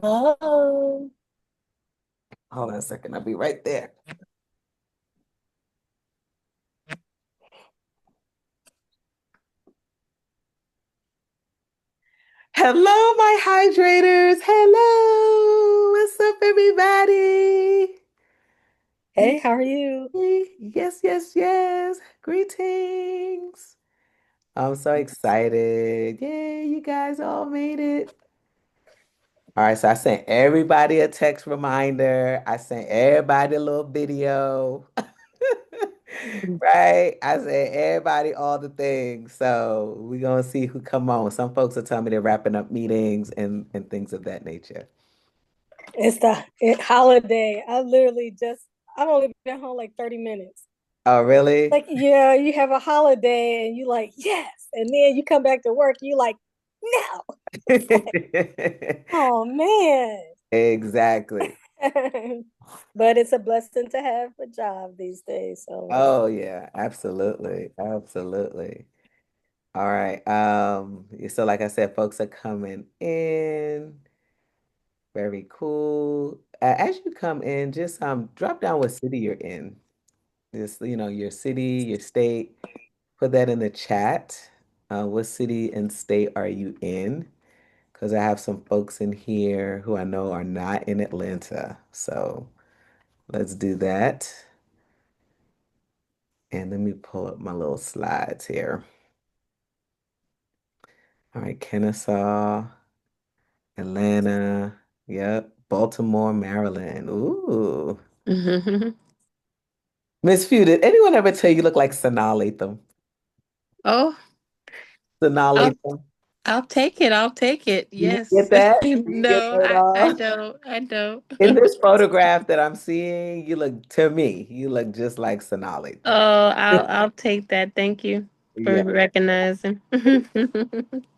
Hello. Hold on a second, I'll be right there. Hello, my hydrators. Hello. What's up, everybody? Hey, how are you? Yay. Yes, yes, yes. Greetings. I'm so excited. Yay, you guys all made it. All right, so I sent everybody a text reminder. I sent everybody a little video. Right? I said everybody all the things. So we're gonna see who come on. Some folks are telling me they're wrapping up meetings and things of that nature. It's the holiday. I've only been home like 30 minutes. Oh, really? Like, yeah, you have a holiday and you like, yes. And then you come back to work, you like, no. It's like, oh man. Exactly. But it's a blessing to have a job these days. So Oh yeah, absolutely. Absolutely. All right. So like I said, folks are coming in. Very cool. As you come in, just drop down what city you're in. Just, your city, your state. Put that in the chat. What city and state are you in? Because I have some folks in here who I know are not in Atlanta. So let's do that. And let me pull up my little slides here. All right, Kennesaw, Atlanta, yep, Baltimore, Maryland. Ooh. Miss Few, did anyone ever tell you look like Sanaa Lathan? Oh, Sanaa I'll Lathan? I'll take it. I'll take it. You Yes. get that? You get No, that at I all? don't. I don't. In this photograph that I'm seeing, to me, you look just like Sanaa Lathan. Oh, I'll take that. Thank you for Yeah. recognizing.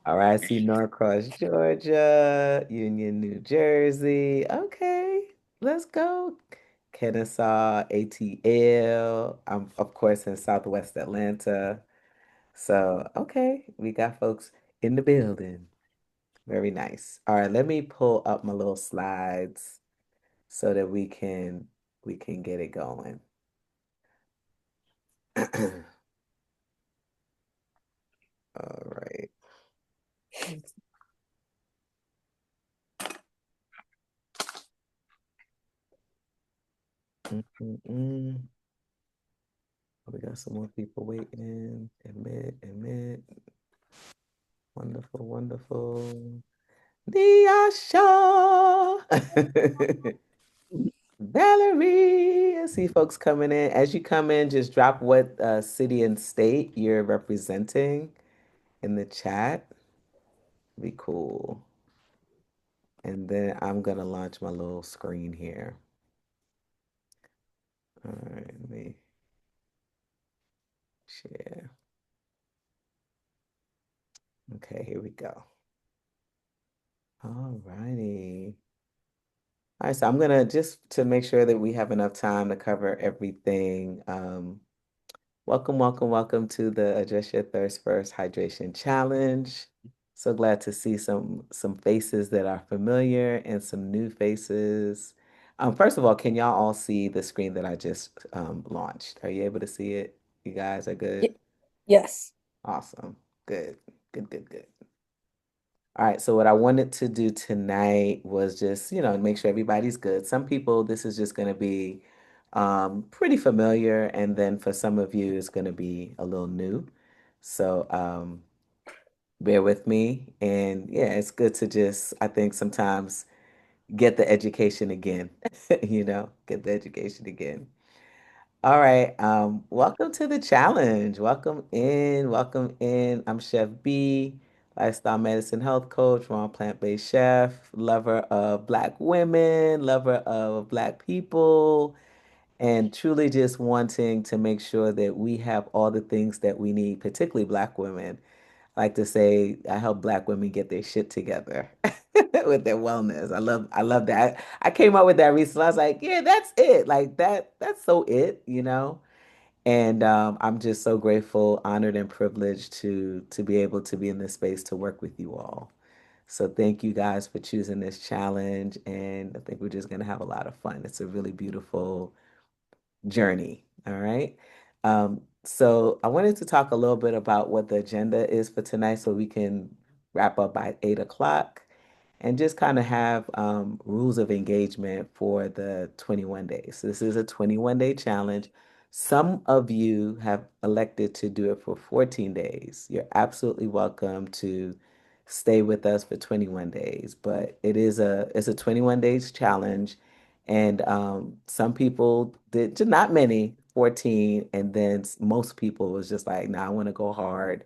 All right, I see Norcross, Georgia, Union, New Jersey. Okay, let's go. Kennesaw, ATL. I'm, of course, in Southwest Atlanta. So, okay, we got folks in the building. Very nice. All right, let me pull up my little slides so that we can get it going. All right. Mm-mm-mm. We got some more people waiting. Admit, admit. Wonderful, wonderful. Diasha. Valerie. I see folks coming in. As you come in, just drop what city and state you're representing in the chat. Be cool. And then I'm gonna launch my little screen here. All right, let me share. Okay, here we go. All righty. All right, so I'm gonna just to make sure that we have enough time to cover everything. Welcome, welcome, welcome to the Address Your Thirst First Hydration Challenge. So glad to see some faces that are familiar and some new faces. First of all, can y'all all see the screen that I just launched? Are you able to see it? You guys are good? yes. Awesome. Good. Good, good, good. All right, so what I wanted to do tonight was just, make sure everybody's good. Some people, this is just going to be pretty familiar, and then for some of you, it's going to be a little new. So bear with me. And yeah, it's good to just, I think sometimes get the education again, get the education again. All right. Welcome to the challenge. Welcome in. Welcome in. I'm Chef B, lifestyle medicine health coach, raw plant-based chef, lover of Black women, lover of Black people, and truly just wanting to make sure that we have all the things that we need, particularly Black women. I like to say I help Black women get their shit together with their wellness. I love that. I came up with that recently. I was like, yeah, that's it. Like that's so it. And I'm just so grateful, honored, and privileged to be able to be in this space to work with you all. So thank you guys for choosing this challenge, and I think we're just gonna have a lot of fun. It's a really beautiful journey. All right. So I wanted to talk a little bit about what the agenda is for tonight so we can wrap up by 8 o'clock and just kind of have rules of engagement for the 21 days. So this is a 21-day challenge. Some of you have elected to do it for 14 days. You're absolutely welcome to stay with us for 21 days, but it's a 21 days challenge. And some people did, not many, 14, and then most people was just like, "Nah, I want to go hard.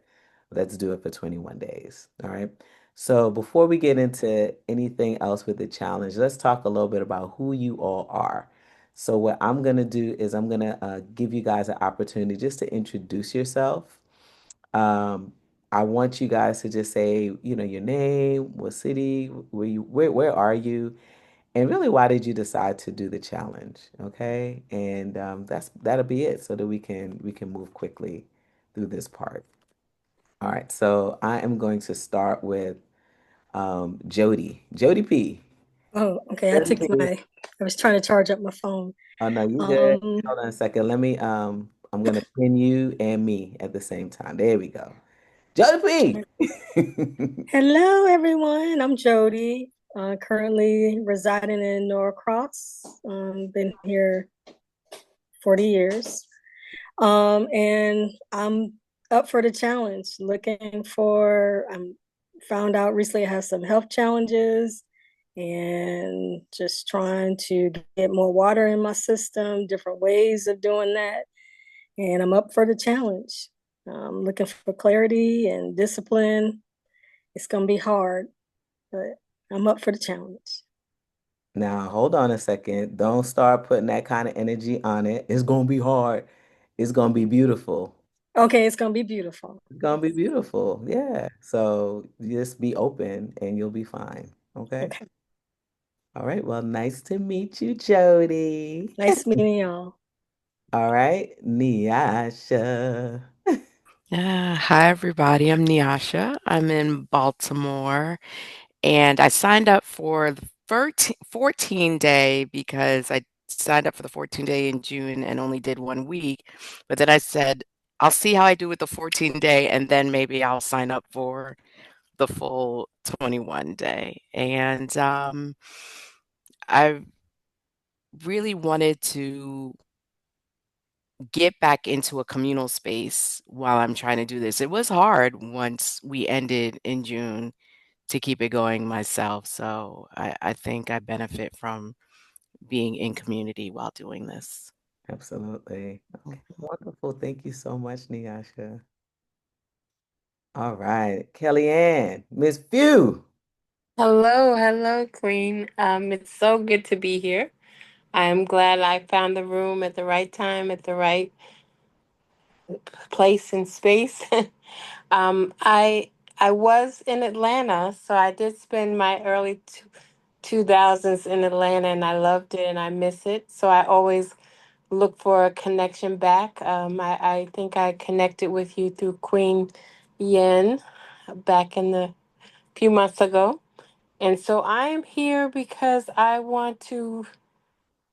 Let's do it for 21 days." All right. So before we get into anything else with the challenge, let's talk a little bit about who you all are. So what I'm gonna do is I'm gonna give you guys an opportunity just to introduce yourself. Um, I want you guys to just say, your name, what city, where are you, and really why did you decide to do the challenge? Okay, and that'll be it, so that we can move quickly through this part. All right, so I am going to start with Jody. Jody P. Oh, okay. Jody P. I was trying to charge up my phone. Oh no, you good. Um, Hold on a second. Let me I'm gonna pin you and me at the same time. There we go. Jody P. Hello, everyone. I'm Jody, currently residing in Norcross. Been here 40 years. And I'm up for the challenge, I'm found out recently I have some health challenges and just trying to get more water in my system, different ways of doing that. And I'm up for the challenge. I'm looking for clarity and discipline. It's going to be hard, but I'm up for the challenge. Now, hold on a second. Don't start putting that kind of energy on it. It's gonna be hard. It's gonna be beautiful. Okay, it's going to be beautiful. It's gonna be beautiful. Yeah. So just be open and you'll be fine. Okay. Okay. All right. Well, nice to meet you, Jody. Nice meeting y'all. All right, Niasha. Hi, everybody. I'm Nyasha. I'm in Baltimore, and I signed up for the 14 day because I signed up for the 14-day in June and only did 1 week. But then I said, I'll see how I do with the 14-day, and then maybe I'll sign up for the full 21-day. And I really wanted to get back into a communal space while I'm trying to do this. It was hard once we ended in June to keep it going myself. So I think I benefit from being in community while doing this. Absolutely. Okay, Mhm. wonderful. Thank you so much, Niasha. All right, Kellyanne, Miss Few. Hello, hello, Queen. It's so good to be here. I'm glad I found the room at the right time, at the right place and space. I was in Atlanta, so I did spend my early 2000s in Atlanta, and I loved it and I miss it. So I always look for a connection back. I think I connected with you through Queen Yen back in the few months ago. And so I am here because I want to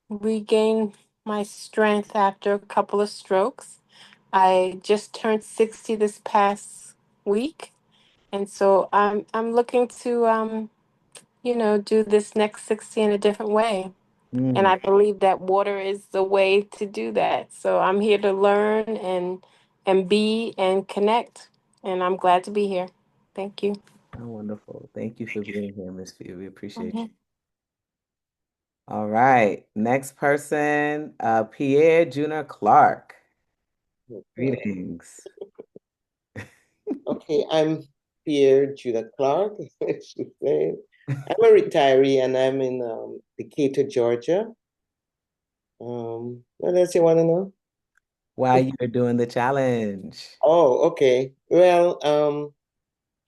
regain my strength after a couple of strokes. I just turned 60 this past week. And so I'm looking to do this next 60 in a different way. And Mm, I believe that water is the way to do that. So I'm here to learn and be and connect. And I'm glad to be here. Thank you. how wonderful. Thank you for being here, Miss Few. We appreciate you. Mhm. All right, next person, Pierre Junior Clark. Okay. Greetings. Okay, I'm Pierre Judah Clark, I should say. I'm a retiree and I'm in Decatur, Georgia. What else you want to know? Why you're doing the challenge? Oh, okay. Well,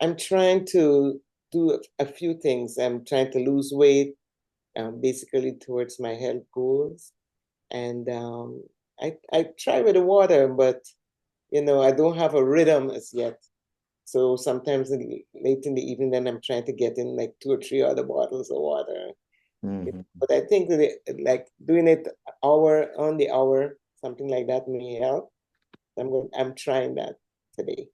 I'm trying to do a few things. I'm trying to lose weight, basically towards my health goals. And I try with the water, but I don't have a rhythm as yet. So sometimes late in the evening, then I'm trying to get in like 2 or 3 other bottles of water. Mm-hmm. But I think that like doing it hour on the hour, something like that may help. I'm trying that today.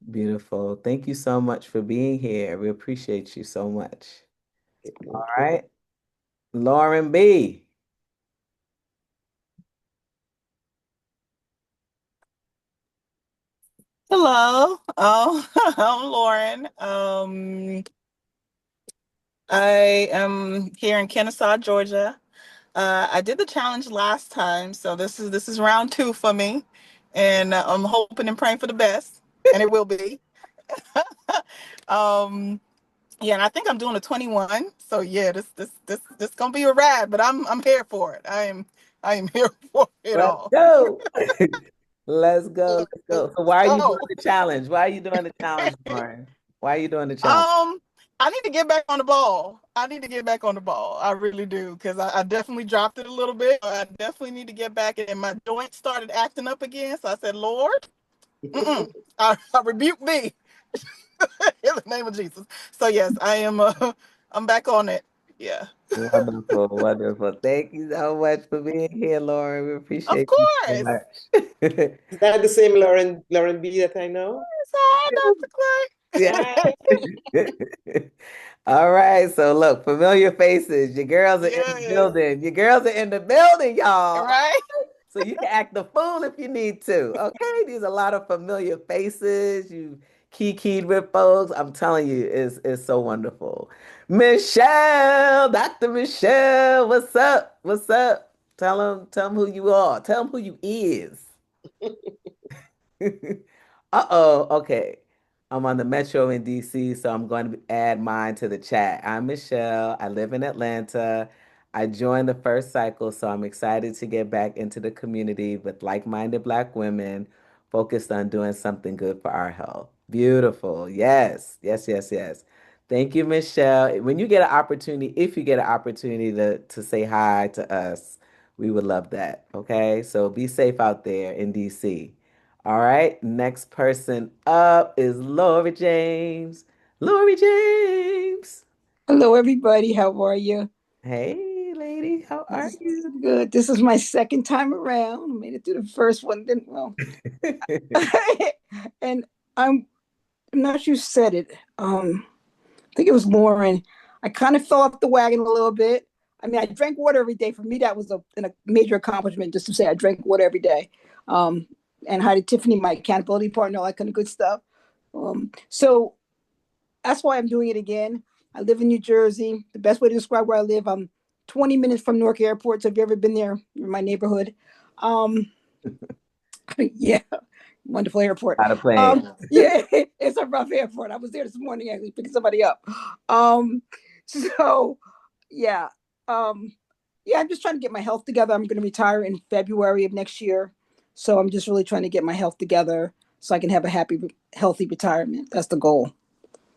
Beautiful. Thank you so much for being here. We appreciate you so much. All Thank you. right. Lauren B. Hello, I'm Lauren. I am here in Kennesaw, Georgia. I did the challenge last time, so this is round 2 for me, and I'm hoping and praying for the best, and it will be. um, yeah, and I think I'm doing a 21. So yeah, this gonna be a ride, but I'm here for it. I am here for it Let's all. go. Let's go. Let's go. So why are you doing So. the challenge? Why are you doing the challenge, Lauren? Why are you doing the challenge? I need to get back on the ball. I need to get back on the ball. I really do, because I definitely dropped it a little bit. I definitely need to get back, and my joints started acting up again. So I said, Lord, I rebuke thee in the name of Jesus. So yes, I am. I'm back on it. Yeah, Wonderful, wonderful. Thank you so much for being here, Lauren. We of appreciate you so course. much. Is that the same Lauren B that I know? Hi, Dr. Yeah. Clark. All right. So look, familiar faces. Your girls are in the Yes, building. Your girls are in the building, y'all. right. So you can act the fool if you need to. Okay. These are a lot of familiar faces. You keyed with folks. I'm telling you, it's so wonderful. Michelle, Dr. Michelle, what's up? What's up? Tell them who you are. Tell them who you is. Uh-oh, okay. I'm on the Metro in DC, so I'm going to add mine to the chat. I'm Michelle. I live in Atlanta. I joined the first cycle, so I'm excited to get back into the community with like-minded Black women focused on doing something good for our health. Beautiful. Yes, yes, yes, yes. Thank you, Michelle. When you get an opportunity, if you get an opportunity to say hi to us, we would love that. Okay, so be safe out there in DC. All right, next person up is Lori James. Lori James. Hello, everybody. How are you? Hey, lady, how are you? Good. This is my second time around. I made it through the first one. Then, well, and I'm not sure who said it. I think it was Lauren. I kind of fell off the wagon a little bit. I mean, I drank water every day. For me, that was a major accomplishment, just to say I drank water every day. Um, and hi to Tiffany, my accountability partner, all that kind of good stuff. So that's why I'm doing it again. I live in New Jersey. The best way to describe where I live, I'm 20 minutes from Newark Airport. So if you've ever been there, in my neighborhood. Um, yeah, wonderful airport. Out of plane. Yeah, it's a rough airport. I was there this morning actually picking somebody up. Um, so yeah, yeah, I'm just trying to get my health together. I'm going to retire in February of next year. So I'm just really trying to get my health together so I can have a happy, healthy retirement. That's the goal.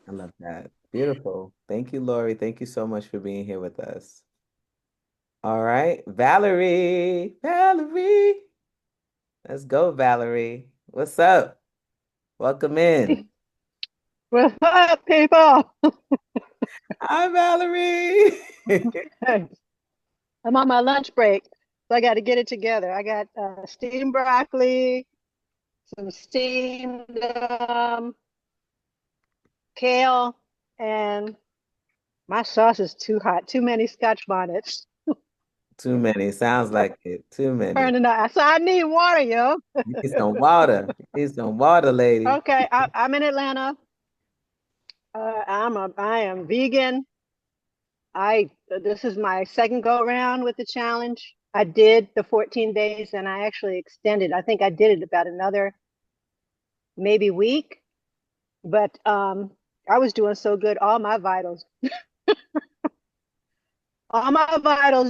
I love that. Beautiful. Thank you, Lori. Thank you so much for being here with us. All right, Valerie. Valerie. Let's go, Valerie. What's up? Welcome in. What's up, people? Hi, Valerie. Hey, I'm on my lunch break, so I got to get it together. I got steamed broccoli, some steamed kale, and my sauce is too hot. Too many Scotch bonnets. Too many. Sounds like it. Too many. Burning up. So I need water, yo. You need some water. You need some water, lady. Okay, I'm in Atlanta. I am vegan. This is my second go around with the challenge. I did the 14 days and I actually extended. I think I did it about another maybe week, but I was doing so good. All my vitals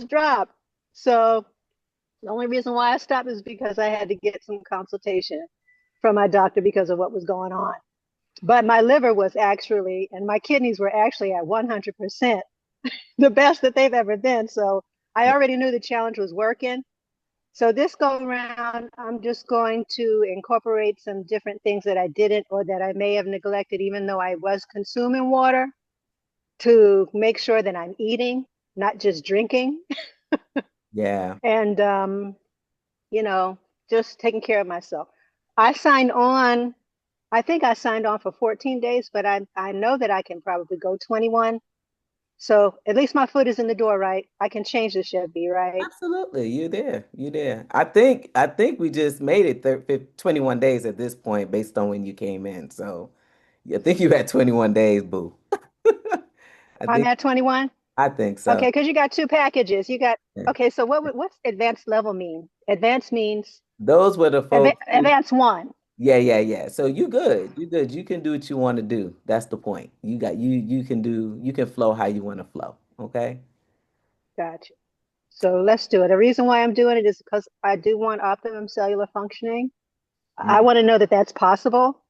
dropped. So the only reason why I stopped is because I had to get some consultation from my doctor because of what was going on. But my liver was actually, and my kidneys were actually at 100%, the best that they've ever been. So I already knew the challenge was working. So this go around, I'm just going to incorporate some different things that I didn't or that I may have neglected, even though I was consuming water, to make sure that I'm eating, not just drinking, Yeah. and you know, just taking care of myself. I signed on. I think I signed on for 14 days, but I know that I can probably go 21. So at least my foot is in the door, right? I can change the Chevy, right? Absolutely. You're there. You're there. I think we just made it 21 days at this point based on when you came in. So I think you had 21 days, boo. I I'm think at 21. I think so. Okay, because you got two packages. You got Yeah. okay. So what's advanced level mean? Advanced means Those were the folks who, advanced one. yeah, yeah, yeah. So you good. You good. You can do what you want to do. That's the point. You can flow how you want to flow. Okay? Gotcha. So let's do it. The reason why I'm doing it is because I do want optimum cellular functioning. I Mm, want to know that that's possible,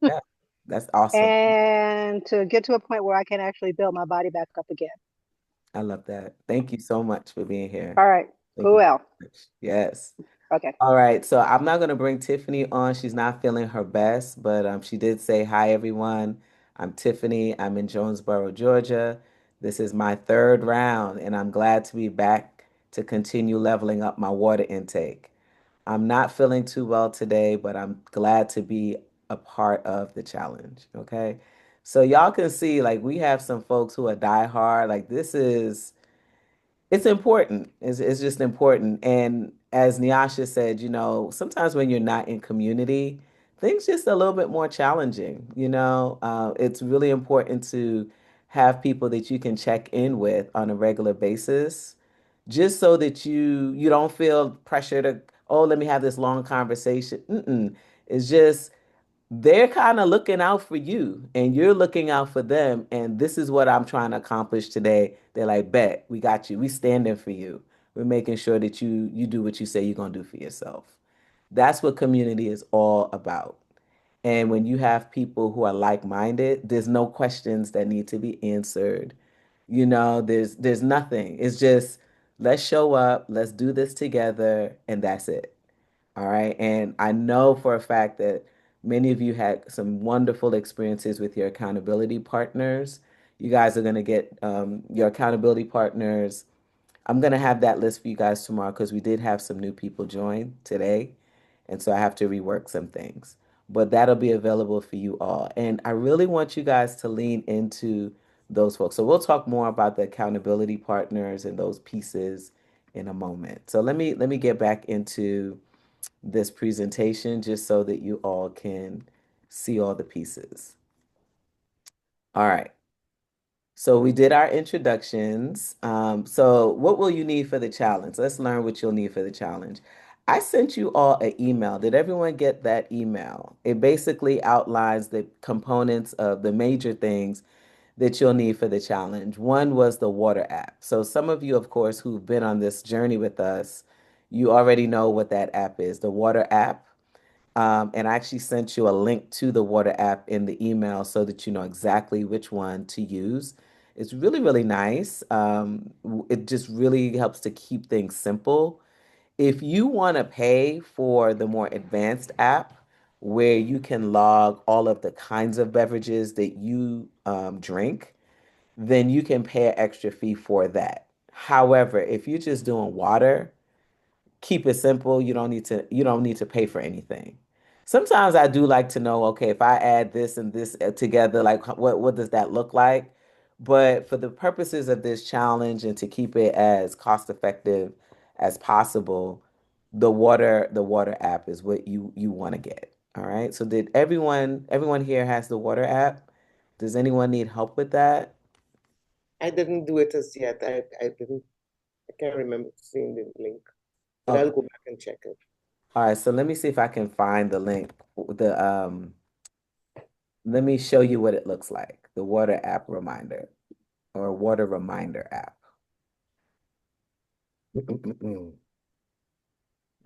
yeah. That's awesome. and to get to a point where I can actually build my body back up again. I love that. Thank you so much for being here. All right. Thank you Who else? so much. Yes. Okay. All right, so I'm not going to bring Tiffany on. She's not feeling her best, but she did say, "Hi, everyone. I'm Tiffany. I'm in Jonesboro, Georgia. This is my third round, and I'm glad to be back to continue leveling up my water intake. I'm not feeling too well today, but I'm glad to be a part of the challenge." Okay, so y'all can see, like, we have some folks who are diehard. Like, it's important. It's just important. And as Nyasha said, sometimes when you're not in community, things just a little bit more challenging. It's really important to have people that you can check in with on a regular basis, just so that you don't feel pressure to, oh, let me have this long conversation. Mm-mm. It's just they're kind of looking out for you and you're looking out for them. And this is what I'm trying to accomplish today. They're like, bet, we got you. We standing for you. We're making sure that you do what you say you're gonna do for yourself. That's what community is all about. And when you have people who are like-minded, there's no questions that need to be answered. There's nothing. It's just let's show up, let's do this together, and that's it. All right. And I know for a fact that many of you had some wonderful experiences with your accountability partners. You guys are going to get your accountability partners. I'm going to have that list for you guys tomorrow because we did have some new people join today. And so I have to rework some things. But that'll be available for you all. And I really want you guys to lean into those folks. So we'll talk more about the accountability partners and those pieces in a moment. So let me get back into this presentation just so that you all can see all the pieces. All right. So we did our introductions. So what will you need for the challenge? Let's learn what you'll need for the challenge. I sent you all an email. Did everyone get that email? It basically outlines the components of the major things that you'll need for the challenge. One was the water app. So some of you, of course, who've been on this journey with us, you already know what that app is, the water app. And I actually sent you a link to the water app in the email so that you know exactly which one to use. It's really, really nice. It just really helps to keep things simple. If you want to pay for the more advanced app, where you can log all of the kinds of beverages that you drink, then you can pay an extra fee for that. However, if you're just doing water, keep it simple. You don't need to pay for anything. Sometimes I do like to know, okay, if I add this and this together, like what does that look like? But for the purposes of this challenge and to keep it as cost effective as possible, the water app is what you want to get. All right. So did everyone here has the water app? Does anyone need help with that? I didn't do it as yet. I didn't, I can't remember seeing the link, but I'll Okay. go back and check it. All right. So let me see if I can find the link. Let me show you what it looks like. The water app reminder or water reminder app.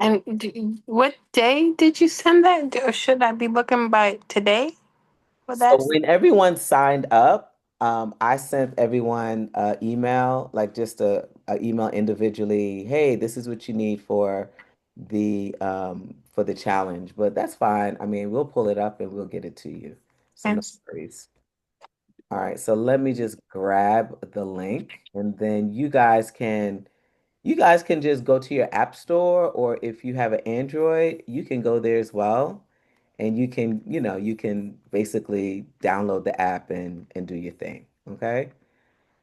And what day did you send that? Or should I be looking by today for So that? when everyone signed up, I sent everyone an email, like just a email individually. Hey, this is what you need for the for the challenge, but that's fine. I mean, we'll pull it up and we'll get it to you. So no Yes. worries. All right, so let me just grab the link and then you guys can just go to your app store, or if you have an Android, you can go there as well. And you can basically download the app and do your thing. Okay.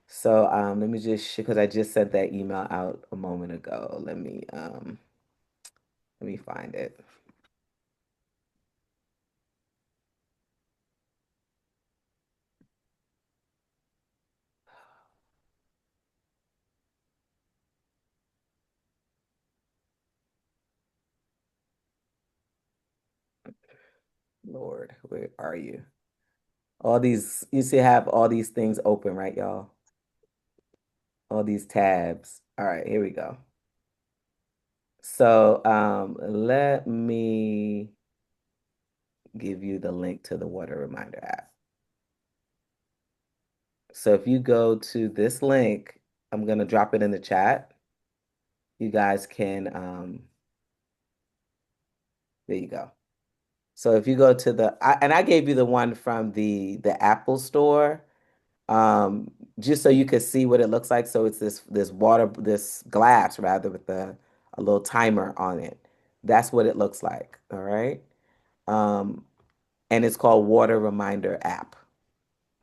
So let me just because I just sent that email out a moment ago. Let me find it. Lord, where are you? All these, you see, have all these things open, right, y'all? All these tabs. All right, here we go. So let me give you the link to the Water Reminder app. So if you go to this link, I'm gonna drop it in the chat. You guys can, there you go. So if you go to and I gave you the one from the Apple Store, just so you could see what it looks like. So it's this glass rather with a little timer on it. That's what it looks like. All right. Um, and it's called Water Reminder app.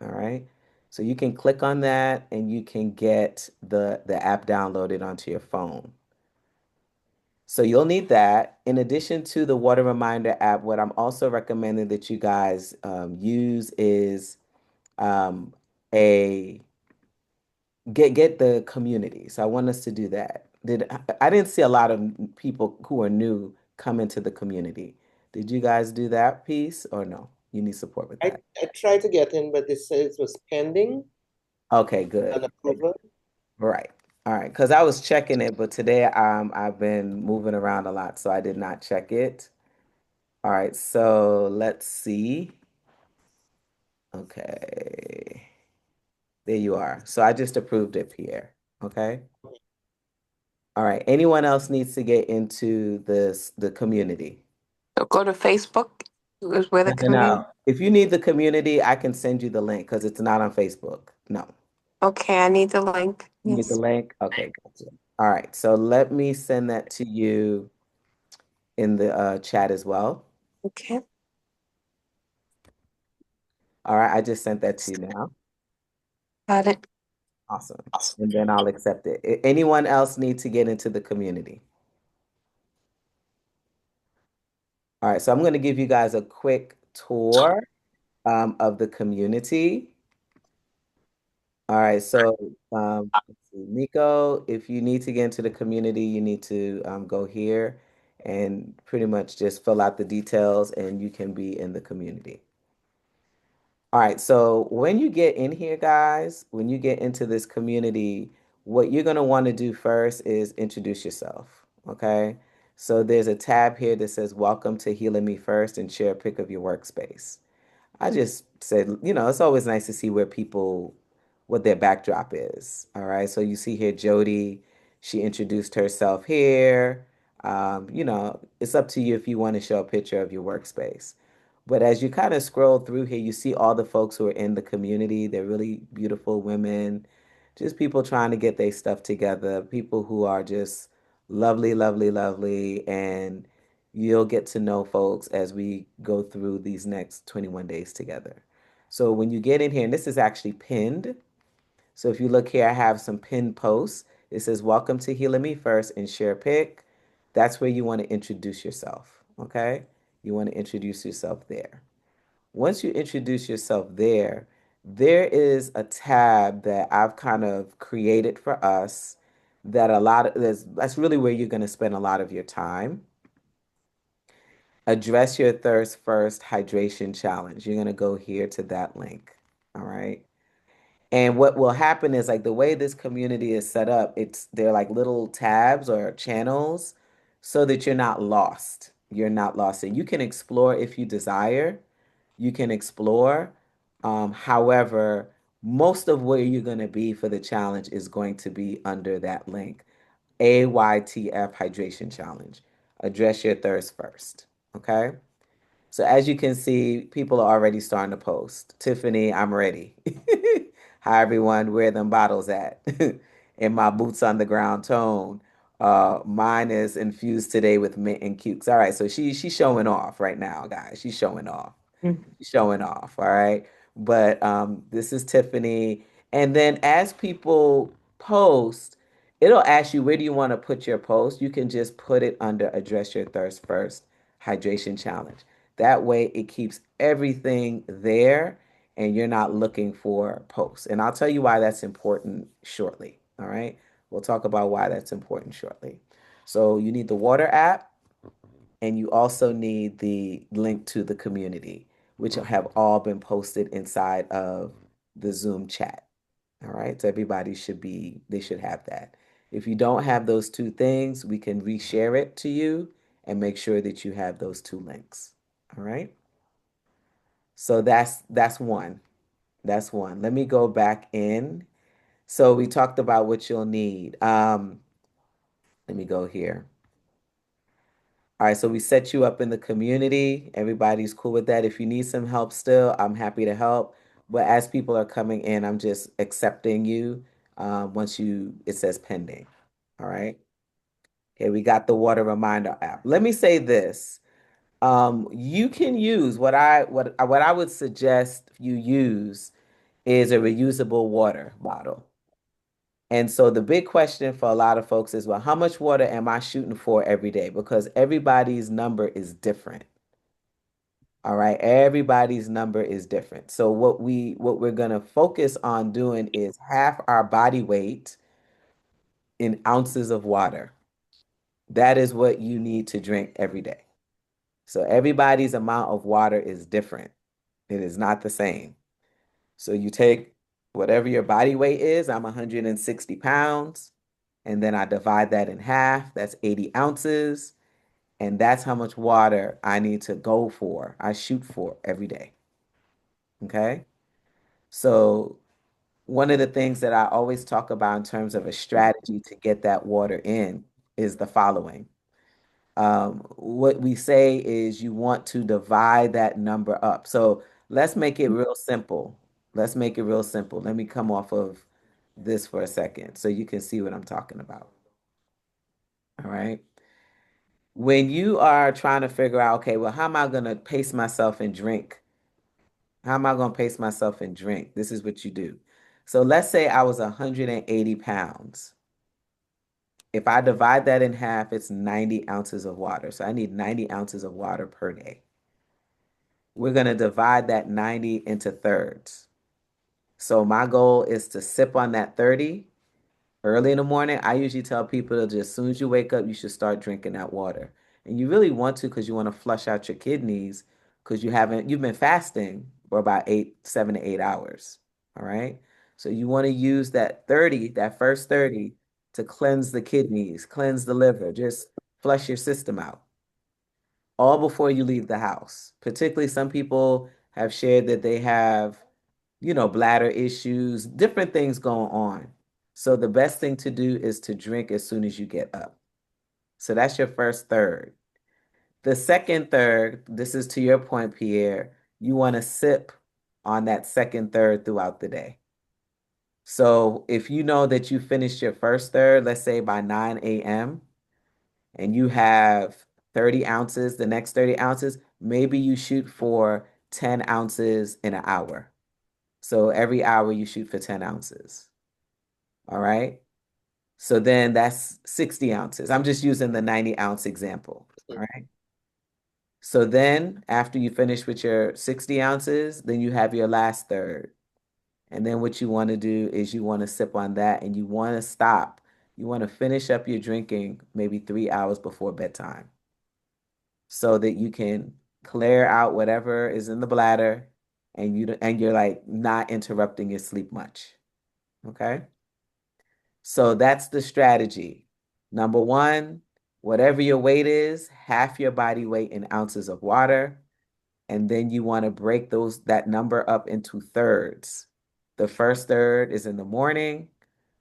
All right. So you can click on that and you can get the app downloaded onto your phone. So you'll need that. In addition to the Water Reminder app, what I'm also recommending that you guys use is um, a get the community. So I want us to do that. I didn't see a lot of people who are new come into the community. Did you guys do that piece or no? You need support with I, that. I tried to get in, but it says it was pending Okay, good. an approval. Right. All right. Because I was checking it, but today I've been moving around a lot, so I did not check it. All right, so let's see. Okay. There you are. So I just approved it, Pierre. Okay. All right. Anyone else needs to get into the community? So go to Facebook is where the No, no, community. no. If you need the community, I can send you the link because it's not on Facebook. No. Okay, I need the link. You need the Yes. link? Okay, gotcha. All right. So let me send that to you in the chat as well. Okay, All right. I just sent that to you now. got it. Awesome. And then I'll accept it. Anyone else need to get into the community? All right. So I'm going to give you guys a quick tour of the community. All right, so let's see. Nico, if you need to get into the community, you need to go here and pretty much just fill out the details and you can be in the community. All right, so when you get in here, guys, when you get into this community, what you're going to want to do first is introduce yourself, okay? So there's a tab here that says, Welcome to Healing Me First, and share a pic of your workspace. I just said, it's always nice to see what their backdrop is. All right. So you see here, Jody, she introduced herself here. It's up to you if you want to show a picture of your workspace. But as you kind of scroll through here, you see all the folks who are in the community. They're really beautiful women, just people trying to get their stuff together, people who are just lovely, lovely, lovely. And you'll get to know folks as we go through these next 21 days together. So when you get in here, and this is actually pinned. So if you look here, I have some pinned posts. It says, Welcome to Healing Me First and share a pic. That's where you want to introduce yourself. Okay. You want to introduce yourself there. Once you introduce yourself there, there is a tab that I've kind of created for us that that's really where you're going to spend a lot of your time. Address your thirst first hydration challenge. You're going to go here to that link. All right. And what will happen is like the way this community is set up, they're like little tabs or channels so that you're not lost. You're not lost. And you can explore if you desire. You can explore. However, most of where you're going to be for the challenge is going to be under that link, AYTF Hydration Challenge. address your thirst first. Okay. So as you can see, people are already starting to post. Tiffany, I'm ready. Hi everyone, where them bottles at? In my boots on the ground tone. Mine is infused today with mint and cukes. All right, so she's showing off right now, guys. She's showing off. She's showing off. All right. But this is Tiffany. And then as people post, it'll ask you where do you want to put your post. You can just put it under address your thirst first hydration challenge. That way it keeps everything there and you're not looking for posts. And I'll tell you why that's important shortly. All right. We'll talk about why that's important shortly. So you need the water app and you also need the link to the community, which have all been posted inside of the Zoom chat. All right. So everybody they should have that. If you don't have those two things, we can reshare it to you and make sure that you have those two links. All right. So that's one. That's one. Let me go back in. So we talked about what you'll need. Let me go here. All right, so we set you up in the community. Everybody's cool with that. If you need some help still, I'm happy to help. But as people are coming in, I'm just accepting you once it says pending. All right. Okay, we got the water reminder app. Let me say this. You can use what I would suggest you use is a reusable water bottle. And so the big question for a lot of folks is, well, how much water am I shooting for every day? Because everybody's number is different. All right, everybody's number is different. So what we're going to focus on doing is half our body weight in ounces of water. That is what you need to drink every day. So everybody's amount of water is different. It is not the same. So you take whatever your body weight is, I'm 160 pounds, and then I divide that in half. That's 80 ounces. And that's how much water I need to I shoot for every day. Okay. So one of the things that I always talk about in terms of a strategy to get that water in is the following. What we say is you want to divide that number up. So let's make it real simple. Let's make it real simple. Let me come off of this for a second so you can see what I'm talking about. All right. When you are trying to figure out, okay, well, how am I going to pace myself and drink? How am I going to pace myself and drink? This is what you do. So let's say I was 180 pounds. If I divide that in half, it's 90 ounces of water. So I need 90 ounces of water per day. We're going to divide that 90 into thirds. So my goal is to sip on that 30 early in the morning. I usually tell people to just as soon as you wake up, you should start drinking that water. And you really want to because you want to flush out your kidneys because you've been fasting for about 7 to 8 hours. All right. So you want to use that first 30 to cleanse the kidneys, cleanse the liver, just flush your system out all before you leave the house. Particularly some people have shared that they have, bladder issues, different things going on. So the best thing to do is to drink as soon as you get up. So that's your first third. The second third, this is to your point, Pierre, you want to sip on that second third throughout the day. So if you know that you finished your first third, let's say by 9 a.m., and you have 30 ounces, the next 30 ounces, maybe you shoot for 10 ounces in an hour. So every hour you shoot for 10 ounces. All right. So then that's 60 ounces. I'm just using the 90-ounce example. All right. So then after you finish with your 60 ounces, then you have your last third. And then what you want to do is you want to sip on that and you want to stop. You want to finish up your drinking maybe 3 hours before bedtime so that you can clear out whatever is in the bladder and you're like not interrupting your sleep much. Okay? So that's the strategy. Number one, whatever your weight is, half your body weight in ounces of water. And then you want to break that number up into thirds. The first third is in the morning.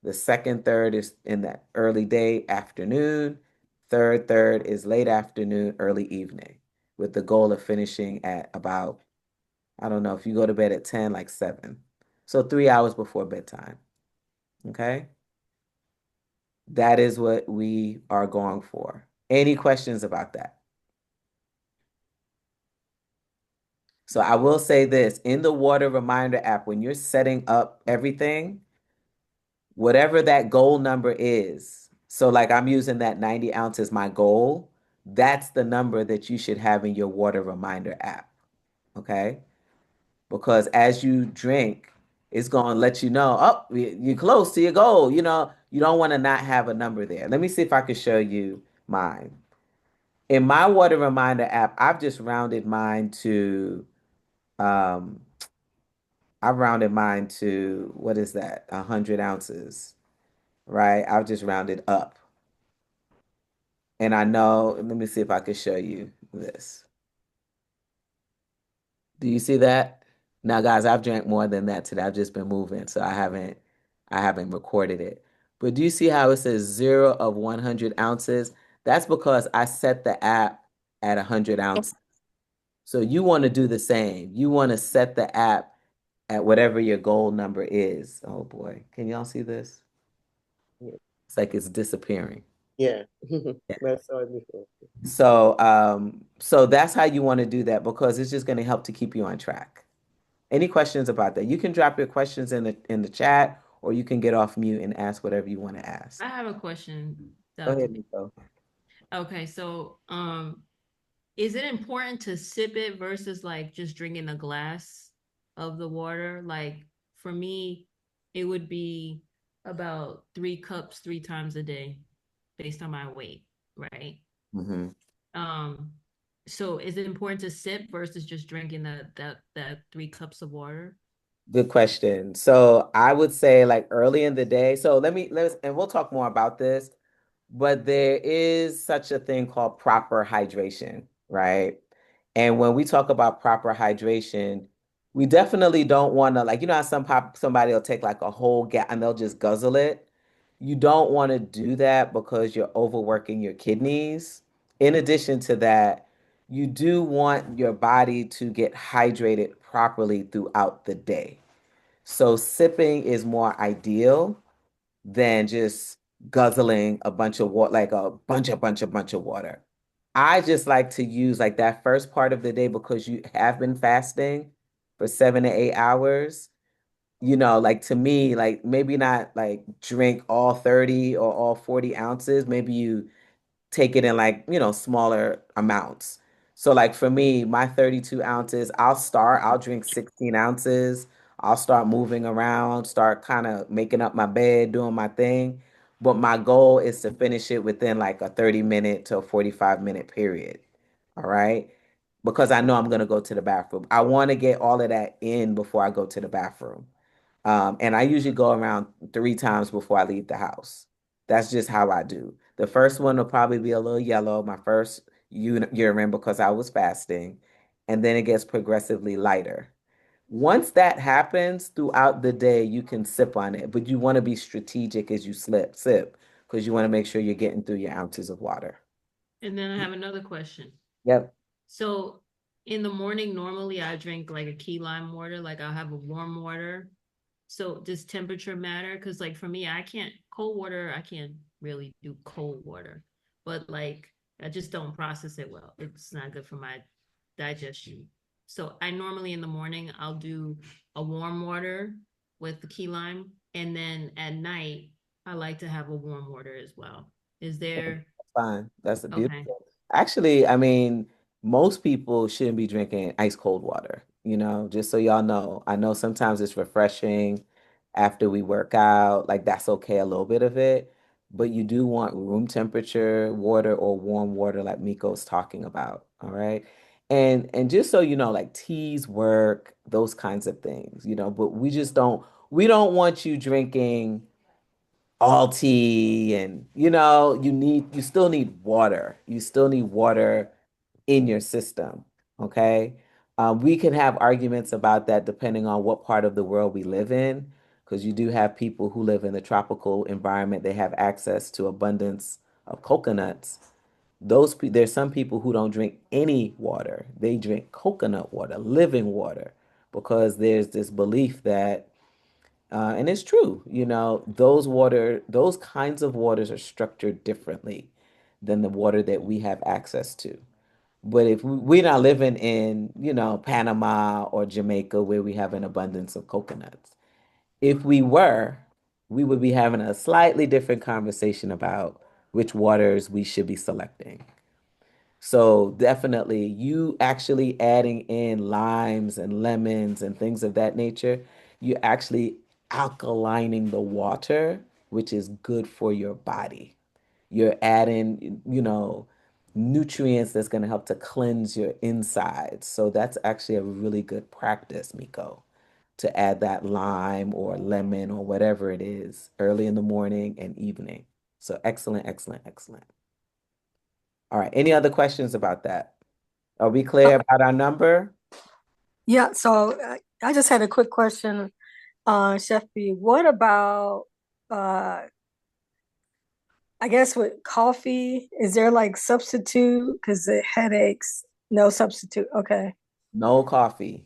The second third is in the early day, afternoon. third is late afternoon, early evening, with the goal of finishing at about, I don't know, if you go to bed at 10, like 7. So 3 hours before bedtime. Okay? That is what we are going for. Any questions about that? So I will say this, in the water reminder app, when you're setting up everything, whatever that goal number is, so like I'm using that 90 ounce as my goal, that's the number that you should have in your water reminder app. Okay? Because as you drink, it's going to let you know, oh, you're close to your goal. You know, you don't want to not have a number there. Let me see if I can show you mine. In my water reminder app, I've just rounded mine to, um, I've rounded mine to, what is that? 100 ounces, right? I've just rounded up. And I know, let me see if I can show you this. Do you see that? Now, guys, I've drank more than that today. I've just been moving, so I haven't recorded it. But do you see how it says 0 of 100 ounces? That's because I set the app at 100 ounces. So you want to do the same. You want to set the app at whatever your goal number is. Oh boy, can y'all see this? Yeah. It's like it's disappearing. Yeah. Yeah. That's all before. So that's how you want to do that because it's just going to help to keep you on track. Any questions about that? You can drop your questions in the chat, or you can get off mute and ask whatever you want to ask. I have a question, Go Dr. ahead, Nico. Okay, so is it important to sip it versus like just drinking a glass of the water? Like for me, it would be about 3 cups 3 times a day based on my weight, right? Mm-hmm. Um, so is it important to sip versus just drinking that 3 cups of water? Good question. So I would say like early in the day. So let's and we'll talk more about this, but there is such a thing called proper hydration, right? And when we talk about proper hydration, we definitely don't want to like, you know how somebody will take like a whole gallon and they'll just guzzle it. You don't want to do that because you're overworking your kidneys. In addition to that, you do want your body to get hydrated properly throughout the day. So sipping is more ideal than just guzzling a bunch of water, like a bunch of water. I just like to use like that first part of the day because you have been fasting for 7 to 8 hours. You know, like to me, like maybe not like drink all 30 or all 40 ounces. Maybe you take it in like, smaller amounts. So like for me, my 32 ounces, I'll drink 16 ounces. I'll start moving around, start kind of making up my bed, doing my thing. But my goal is to finish it within like a 30-minute to a 45-minute period. All right. Because I know I'm going to go to the bathroom. I want to get all of that in before I go to the bathroom. And I usually go around 3 times before I leave the house. That's just how I do. The first one will probably be a little yellow, my first urine because I was fasting, and then it gets progressively lighter. Once that happens throughout the day, you can sip on it, but you want to be strategic as you sip, because you want to make sure you're getting through your ounces of water. And then I have another question. Yep. So in the morning, normally I drink like a key lime water, like I'll have a warm water. So does temperature matter? Because like for me, cold water, I can't really do cold water. But like I just don't process it well. It's not good for my digestion. So I normally in the morning I'll do a warm water with the key lime. And then at night, I like to have a warm water as well. Is there Fine. That's a okay. beautiful. Actually, I mean, most people shouldn't be drinking ice cold water, just so y'all know. I know sometimes it's refreshing after we work out, like that's okay, a little bit of it, but you do want room temperature water or warm water like Miko's talking about, all right? And just so you know, like teas work, those kinds of things, but we don't want you drinking all tea and you still need water. You still need water in your system. Okay. We can have arguments about that depending on what part of the world we live in, because you do have people who live in the tropical environment. They have access to abundance of coconuts. There's some people who don't drink any water. They drink coconut water, living water, because there's this belief that, and it's true, those kinds of waters are structured differently than the water that we have access to. But if we're not living in, Panama or Jamaica where we have an abundance of coconuts. If we were, we would be having a slightly different conversation about which waters we should be selecting. So definitely you actually adding in limes and lemons and things of that nature, you're actually alkalining the water, which is good for your body. You're adding, nutrients that's going to help to cleanse your insides. So that's actually a really good practice, Miko, to add that lime or lemon or whatever it is early in the morning and evening. So excellent, excellent, excellent. All right. Any other questions about that? Are we clear about our number? Yeah, so I just had a quick question, Chef B. What about, I guess with coffee, is there like substitute? Because the headaches, no substitute. Okay. No coffee.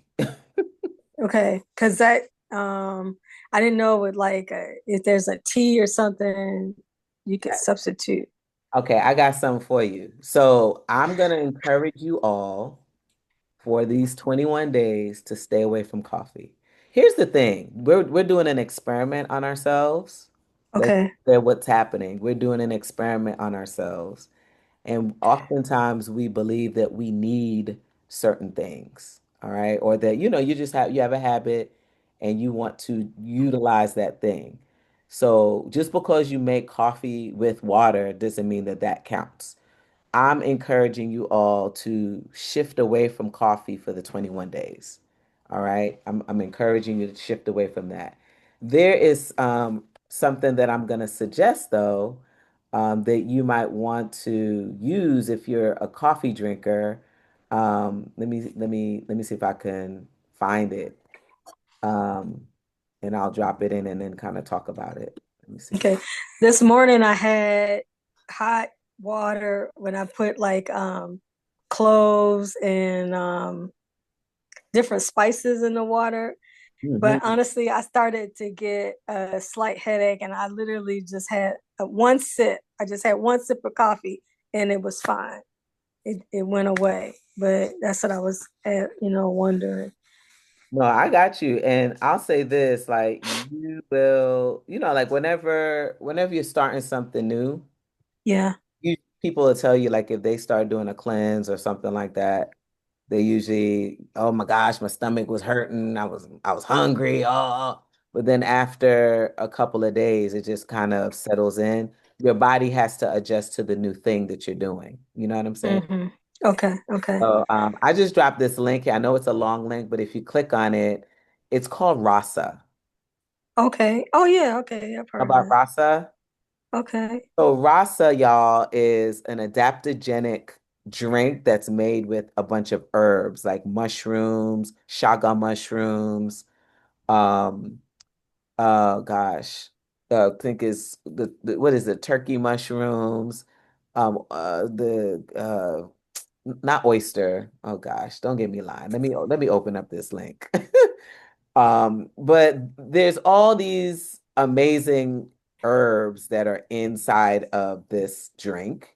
Okay. Because I didn't know with like if there's a tea or something you could substitute. Okay, I got something for you. So I'm going to encourage you all for these 21 days to stay away from coffee. Here's the thing. We're doing an experiment on ourselves. Let's Okay. say what's happening. We're doing an experiment on ourselves. And oftentimes we believe that we need certain things, all right? Or that, you have a habit and you want to utilize that thing. So just because you make coffee with water doesn't mean that that counts. I'm encouraging you all to shift away from coffee for the 21 days. All right. I'm encouraging you to shift away from that. There is something that I'm going to suggest, though, that you might want to use if you're a coffee drinker. Let me see if I can find it. Um, and I'll drop it in and then kind of talk about it. Let me see. Okay. This morning I had hot water when I put like cloves and different spices in the water. But Mhm. honestly, I started to get a slight headache and I literally just had one sip. I just had one sip of coffee and it was fine. It went away. But that's what I was wondering. No, I got you. And I'll say this, like you will, like whenever you're starting something new, Yeah. people will tell you like if they start doing a cleanse or something like that, they usually, oh my gosh, my stomach was hurting. I was hungry. Oh, but then after a couple of days, it just kind of settles in. Your body has to adjust to the new thing that you're doing. You know what I'm saying? Hmm. Okay. Okay. So I just dropped this link here. I know it's a long link, but if you click on it, it's called Rasa. Okay. Oh yeah. Okay. I've heard of About that. Rasa? Okay. So Rasa, y'all, is an adaptogenic drink that's made with a bunch of herbs like mushrooms, shaga mushrooms, um, gosh, I think is what is it? Turkey mushrooms, the not oyster. Oh gosh, don't get me lying. Let me open up this link. But there's all these amazing herbs that are inside of this drink,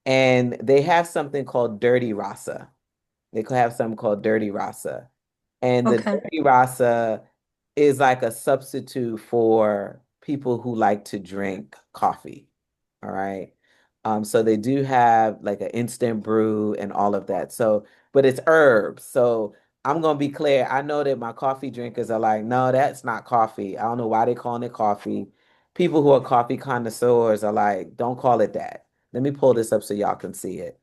and they have something called dirty rasa. They could have something called dirty rasa. And the Okay. dirty rasa is like a substitute for people who like to drink coffee. All right. So they do have like an instant brew and all of that. So, but it's herbs. So I'm gonna be clear. I know that my coffee drinkers are like, no, that's not coffee. I don't know why they're calling it coffee. People who are coffee connoisseurs are like, don't call it that. Let me pull this up so y'all can see it.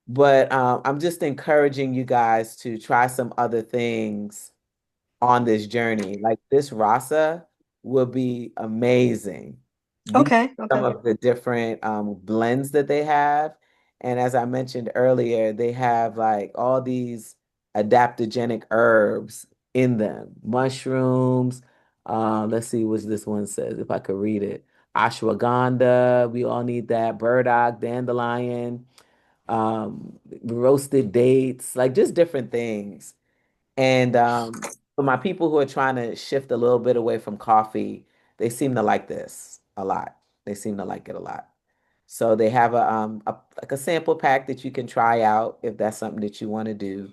But I'm just encouraging you guys to try some other things on this journey. Like this rasa will be amazing. These Okay. are some Okay. of the different blends that they have. And as I mentioned earlier, they have like all these adaptogenic herbs in them. Mushrooms. Let's see what this one says, if I could read it. ashwagandha, we all need that, burdock, dandelion, roasted dates, like just different things. And for my people who are trying to shift a little bit away from coffee, they seem to like this a lot. They seem to like it a lot. So they have a like a sample pack that you can try out if that's something that you want to do.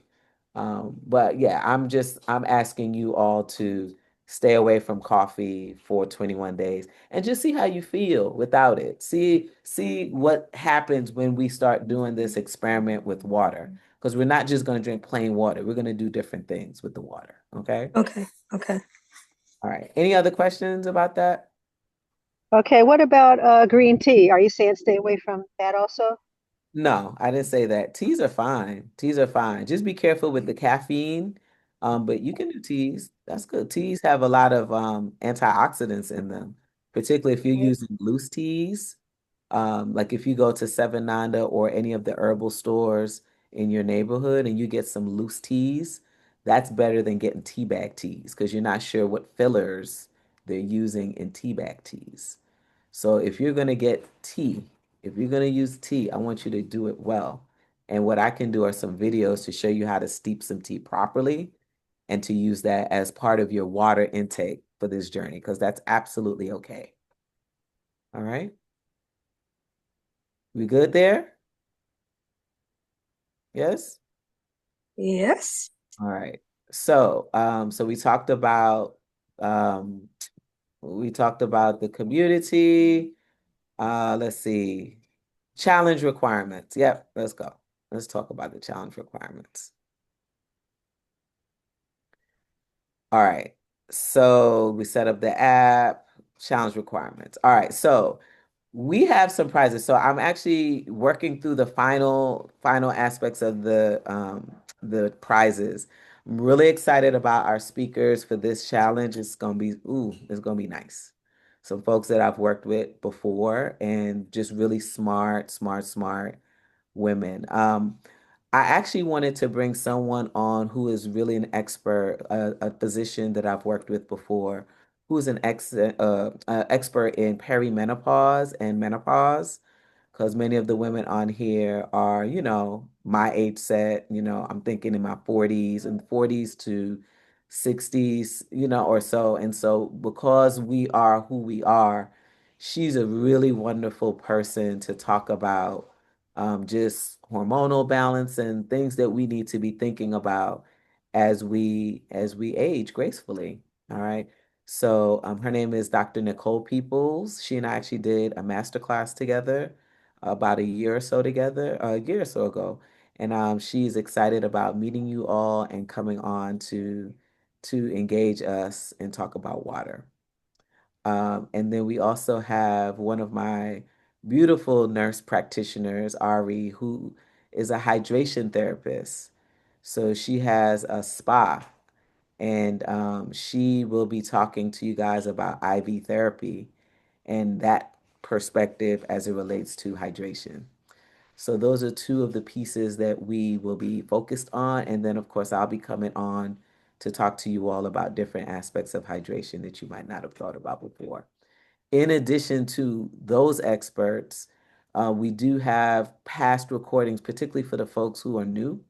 But yeah, I'm asking you all to stay away from coffee for 21 days and just see how you feel without it. See what happens when we start doing this experiment with water. Because we're not just going to drink plain water. We're going to do different things with the water. Okay. Okay. Okay. All right. Any other questions about that? Okay, what about green tea? Are you saying stay away from that also? No, I didn't say that. Teas are fine. Teas are fine. Just be careful with the caffeine. But you can do teas. That's good. Teas have a lot of antioxidants in them, particularly if you're Okay. using loose teas. Like if you go to Seven Nanda or any of the herbal stores in your neighborhood and you get some loose teas, that's better than getting tea bag teas because you're not sure what fillers they're using in tea bag teas. So if you're going to get tea, if you're going to use tea, I want you to do it well. And what I can do are some videos to show you how to steep some tea properly and to use that as part of your water intake for this journey, because that's absolutely okay. All right. We good there? Yes? Yes. All right. So um, we talked about the community. Let's see. Challenge requirements. Yep, let's go. Let's talk about the challenge requirements. All right. So we set up the app, challenge requirements. All right. So we have some prizes. So I'm actually working through the final aspects of the prizes. I'm really excited about our speakers for this challenge. It's gonna be nice. Some folks that I've worked with before and just really smart women. I actually wanted to bring someone on who is really an expert, a physician that I've worked with before, who's an expert in perimenopause and menopause, because many of the women on here are, my age set, I'm thinking in my 40s and 40s to 60s, or so. And so because we are who we are, she's a really wonderful person to talk about just hormonal balance and things that we need to be thinking about as we age gracefully. All right. So her name is Dr. Nicole Peoples. She and I actually did a master class together about a year or so ago. And she's excited about meeting you all and coming on to engage us and talk about water. And then we also have one of my beautiful nurse practitioners, Ari, who is a hydration therapist. So she has a spa, and she will be talking to you guys about IV therapy and that perspective as it relates to hydration. So those are two of the pieces that we will be focused on. And then, of course, I'll be coming on to talk to you all about different aspects of hydration that you might not have thought about before. In addition to those experts, we do have past recordings, particularly for the folks who are new.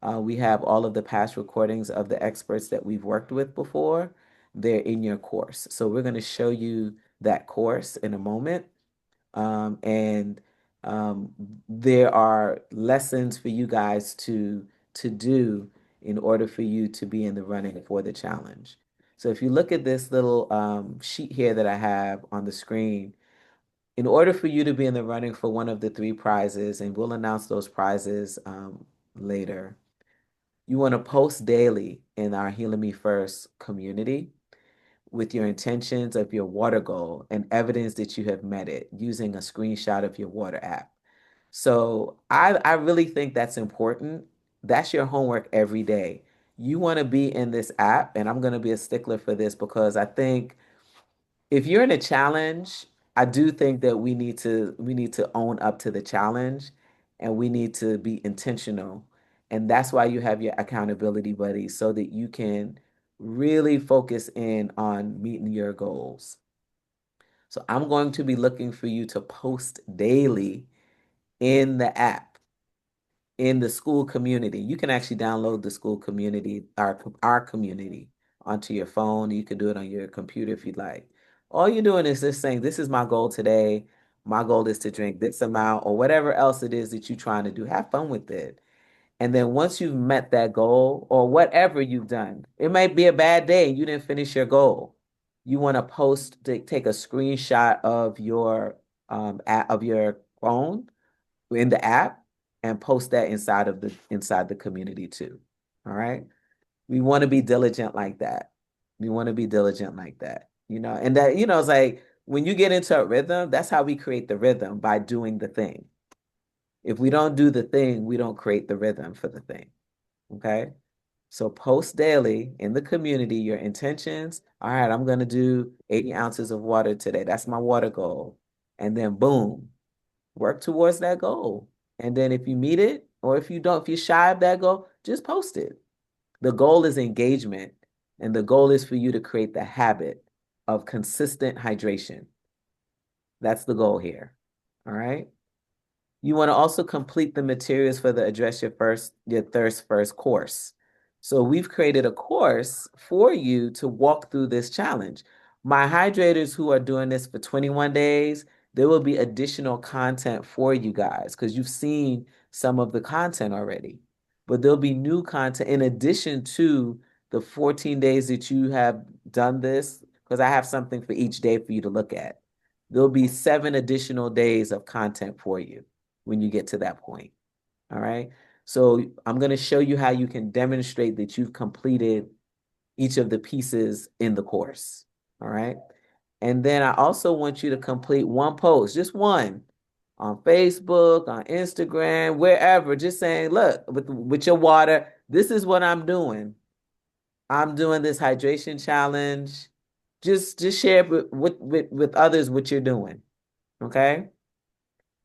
We have all of the past recordings of the experts that we've worked with before. They're in your course. So we're going to show you that course in a moment. And um, there are lessons for you guys to do in order for you to be in the running for the challenge. So if you look at this little sheet here that I have on the screen, in order for you to be in the running for one of the three prizes, and we'll announce those prizes later, you want to post daily in our Healing Me First community with your intentions of your water goal and evidence that you have met it using a screenshot of your water app. So I really think that's important. That's your homework every day. You want to be in this app, and I'm going to be a stickler for this because I think if you're in a challenge, I do think that we need to own up to the challenge and we need to be intentional. And that's why you have your accountability buddies so that you can really focus in on meeting your goals. So I'm going to be looking for you to post daily in the app, in the school community. You can actually download the school community, our community, onto your phone. You can do it on your computer if you'd like. All you're doing is just saying, this is my goal today. My goal is to drink this amount, or whatever else it is that you're trying to do. Have fun with it. And then once you've met that goal, or whatever you've done, it might be a bad day and you didn't finish your goal. You want to take a screenshot of your of your phone in the app and post that inside the community too. All right. We want to be diligent like that. We want to be diligent like that. And that, it's like when you get into a rhythm, that's how we create the rhythm, by doing the thing. If we don't do the thing, we don't create the rhythm for the thing. Okay. So post daily in the community your intentions. All right, I'm going to do 80 ounces of water today. That's my water goal. And then boom, work towards that goal. And then if you meet it, or if you don't, if you're shy of that goal, just post it. The goal is engagement, and the goal is for you to create the habit of consistent hydration. That's the goal here. All right. You want to also complete the materials for the Address Your Thirst First course. So we've created a course for you to walk through this challenge. My hydrators who are doing this for 21 days, there will be additional content for you guys because you've seen some of the content already. But there'll be new content in addition to the 14 days that you have done this, because I have something for each day for you to look at. There'll be 7 additional days of content for you when you get to that point. All right. So I'm going to show you how you can demonstrate that you've completed each of the pieces in the course. All right. And then I also want you to complete one post, just one, on Facebook, on Instagram, wherever, just saying, look, with your water, this is what I'm doing. I'm doing this hydration challenge. Just share with others what you're doing. Okay.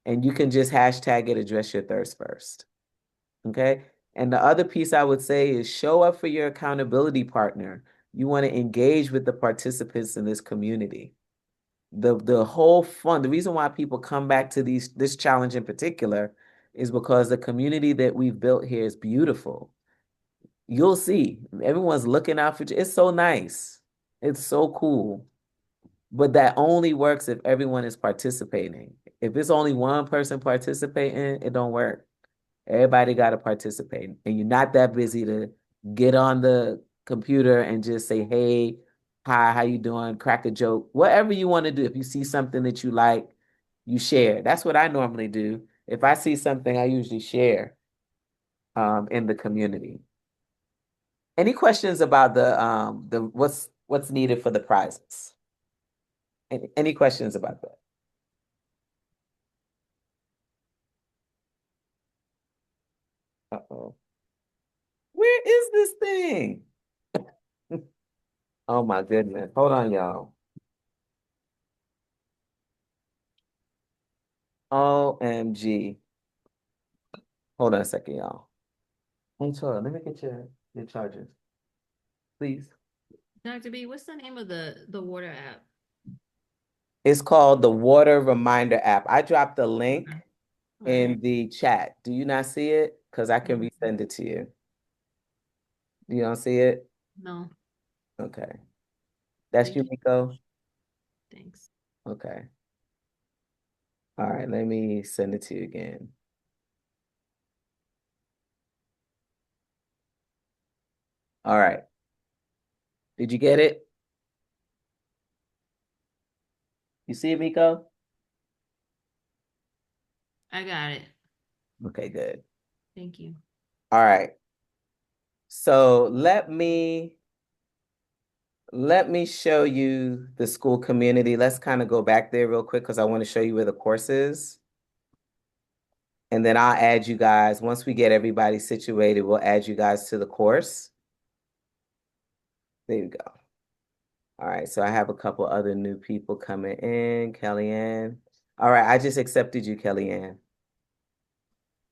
And you can just hashtag it, Address Your Thirst First. Okay. And the other piece I would say is show up for your accountability partner. You want to engage with the participants in this community. The whole fun, the reason why people come back to this challenge in particular is because the community that we've built here is beautiful. You'll see everyone's looking out for you. It's so nice. It's so cool. But that only works if everyone is participating. If it's only one person participating, it don't work. Everybody got to participate. And you're not that busy to get on the computer and just say, hey, hi, how you doing? Crack a joke. Whatever you want to do. If you see something that you like, you share. That's what I normally do. If I see something, I usually share in the community. Any questions about the what's needed for the prizes? Any questions about that? Uh-oh. Where is this thing? Oh my goodness. Hold on, y'all. OMG. Hold on a second, y'all. Hey, Tora, let me get your charger, please. Dr. B, what's the name of the water app? It's called the Water Reminder app. I dropped the link All in right. the chat. Do you not see it? Because I can resend it to you. You don't see it? No, Okay. That's thank you, you. Miko? Thanks. Okay. All right, let me send it to you again. All right. Did you get it? You see it, Miko? I got it. Okay, good. Thank you. All right. So let me show you the school community. Let's kind of go back there real quick because I want to show you where the course is. And then I'll add you guys. Once we get everybody situated, we'll add you guys to the course. There you go. All right, so I have a couple other new people coming in. Kellyanne. All right, I just accepted you, Kellyanne.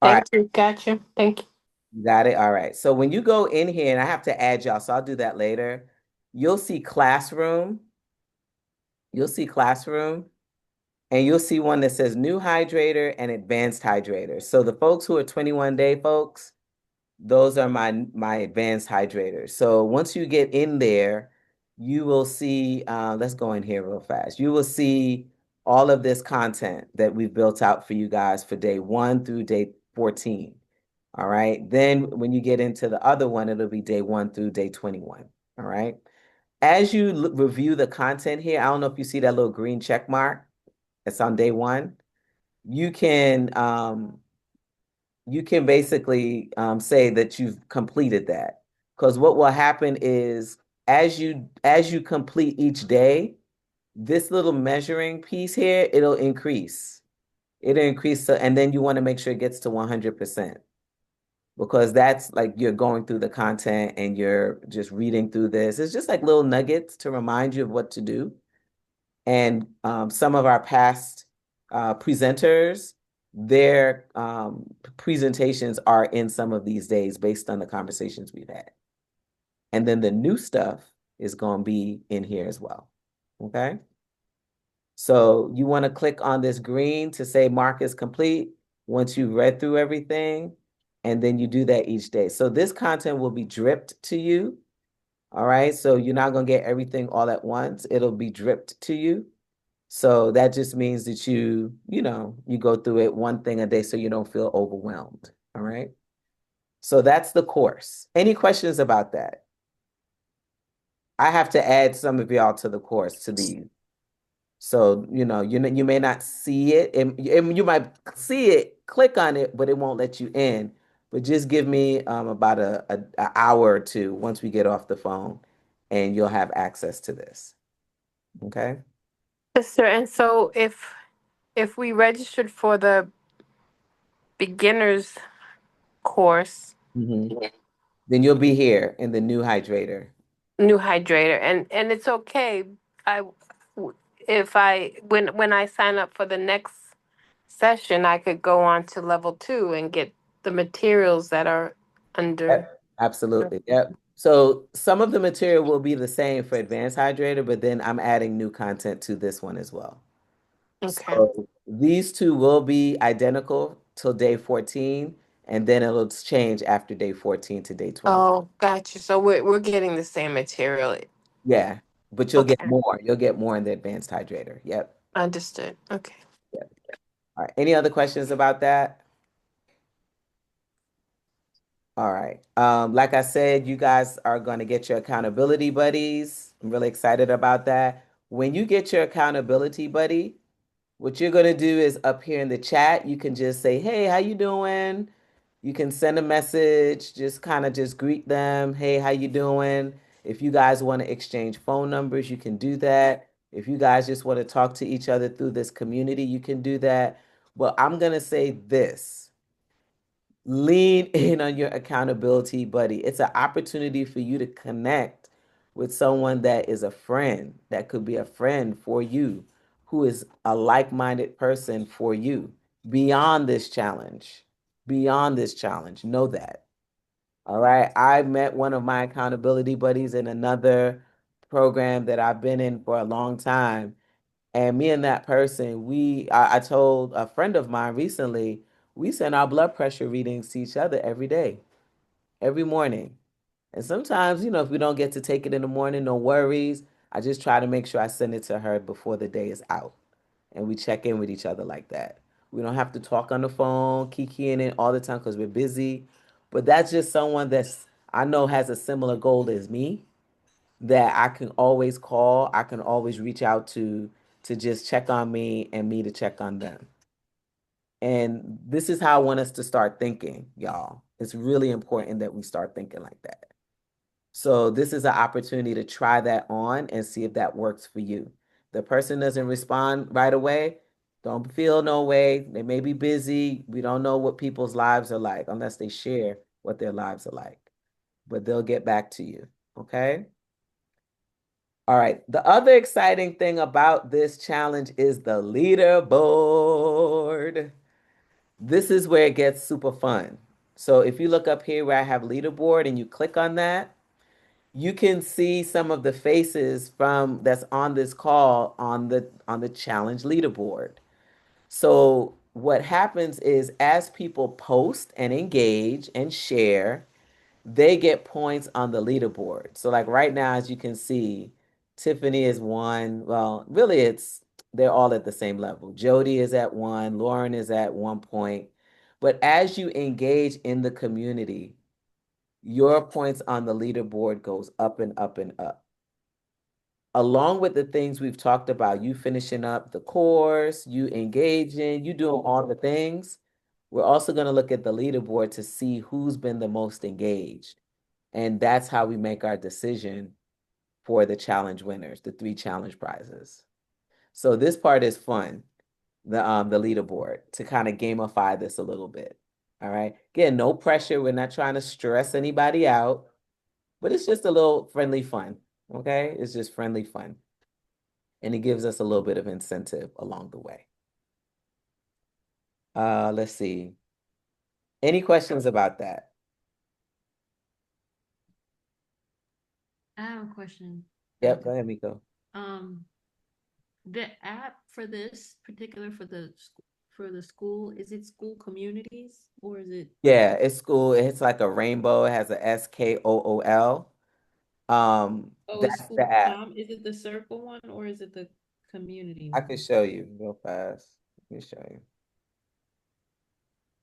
All right, Thank you. Gotcha. Thank you. you got it. All right. So when you go in here, and I have to add y'all, so I'll do that later, you'll see classroom. you'll see classroom, and you'll see one that says new hydrator and advanced hydrator. So the folks who are 21 day folks, those are my advanced hydrators. So once you get in there, you will see, let's go in here real fast. You will see all of this content that we've built out for you guys for day 1 through day 14. All right. Then when you get into the other one, it'll be day 1 through day 21. All right. As you review the content here, I don't know if you see that little green check mark. It's on day 1. You can basically say that you've completed that. Because what will happen is as you complete each day, this little measuring piece here, it'll increase. It'll increase and then you want to make sure it gets to 100% because that's like you're going through the content and you're just reading through this. It's just like little nuggets to remind you of what to do. And some of our past presenters, their presentations are in some of these days based on the conversations we've had. And then the new stuff is going to be in here as well. Okay. So you want to click on this green to say mark is complete once you've read through everything. And then you do that each day. So this content will be dripped to you. All right. So you're not going to get everything all at once. It'll be dripped to you. So that just means that you go through it one thing a day so you don't feel overwhelmed. All right. So that's the course. Any questions about that? I have to add some of y'all to the course to these. So, you may not see it and you might see it, click on it, but it won't let you in. But just give me about an hour or two once we get off the phone and you'll have access to this. Okay. Sister, and so if we registered for the beginners course, Mhm. Then you'll be here in the new hydrator. new hydrator, and it's okay. I if I when I sign up for the next session, I could go on to level 2 and get the materials that are under. Yep. Absolutely. Yep. So some of the material will be the same for advanced hydrator, but then I'm adding new content to this one as well. Okay. So these two will be identical till day 14, and then it'll change after day 14 to day 20. Oh, gotcha. So we're getting the same material. Yeah, but you'll get Okay, more. You'll get more in the advanced hydrator. Yep. understood. Okay. Yep. All right. Any other questions about that? All right. Like I said, you guys are going to get your accountability buddies. I'm really excited about that. When you get your accountability buddy, what you're going to do is up here in the chat, you can just say, "Hey, how you doing?" You can send a message, just kind of just greet them. "Hey, how you doing?" If you guys want to exchange phone numbers, you can do that. If you guys just want to talk to each other through this community, you can do that. Well, I'm going to say this. Lean in on your accountability buddy. It's an opportunity for you to connect with someone that is a friend, that could be a friend for you, who is a like-minded person for you beyond this challenge. Beyond this challenge. Know that. All right. I met one of my accountability buddies in another program that I've been in for a long time. And me and that person, I told a friend of mine recently, we send our blood pressure readings to each other every day, every morning. And sometimes, if we don't get to take it in the morning, no worries. I just try to make sure I send it to her before the day is out. And we check in with each other like that. We don't have to talk on the phone, kikiing it all the time because we're busy. But that's just someone that's I know has a similar goal as me that I can always call, I can always reach out to just check on me and me to check on them. And this is how I want us to start thinking, y'all. It's really important that we start thinking like that. So this is an opportunity to try that on and see if that works for you. The person doesn't respond right away, don't feel no way. They may be busy. We don't know what people's lives are like unless they share what their lives are like. But they'll get back to you, okay? All right. The other exciting thing about this challenge is the leaderboard. This is where it gets super fun. So if you look up here where I have leaderboard and you click on that, you can see some of the faces from that's on this call on the challenge leaderboard. So what happens is as people post and engage and share, they get points on the leaderboard. So like right now, as you can see, Tiffany is one. Well, really they're all at the same level. Jody is at one, Lauren is at 1 point. But as you engage in the community, your points on the leaderboard goes up and up and up. Along with the things we've talked about, you finishing up the course, you engaging, you doing all the things, we're also going to look at the leaderboard to see who's been the most engaged. And that's how we make our decision for the challenge winners, the 3 challenge prizes. So this part is fun, the leaderboard, to kind of gamify this a little bit. All right. Again, no pressure. We're not trying to stress anybody out, but it's just a little friendly fun. Okay. It's just friendly fun. And it gives us a little bit of incentive along the way. Let's see. Any questions about that? I have a question. Yep, go ahead, Miko. Um, the app for this particular for the school, is it school communities or is it? Yeah, it's school. It's like a rainbow. It has a SKOOL. Oh, it's That's the school app. com. Is it the circle one or is it the community I one? can show you real fast. Let me show you.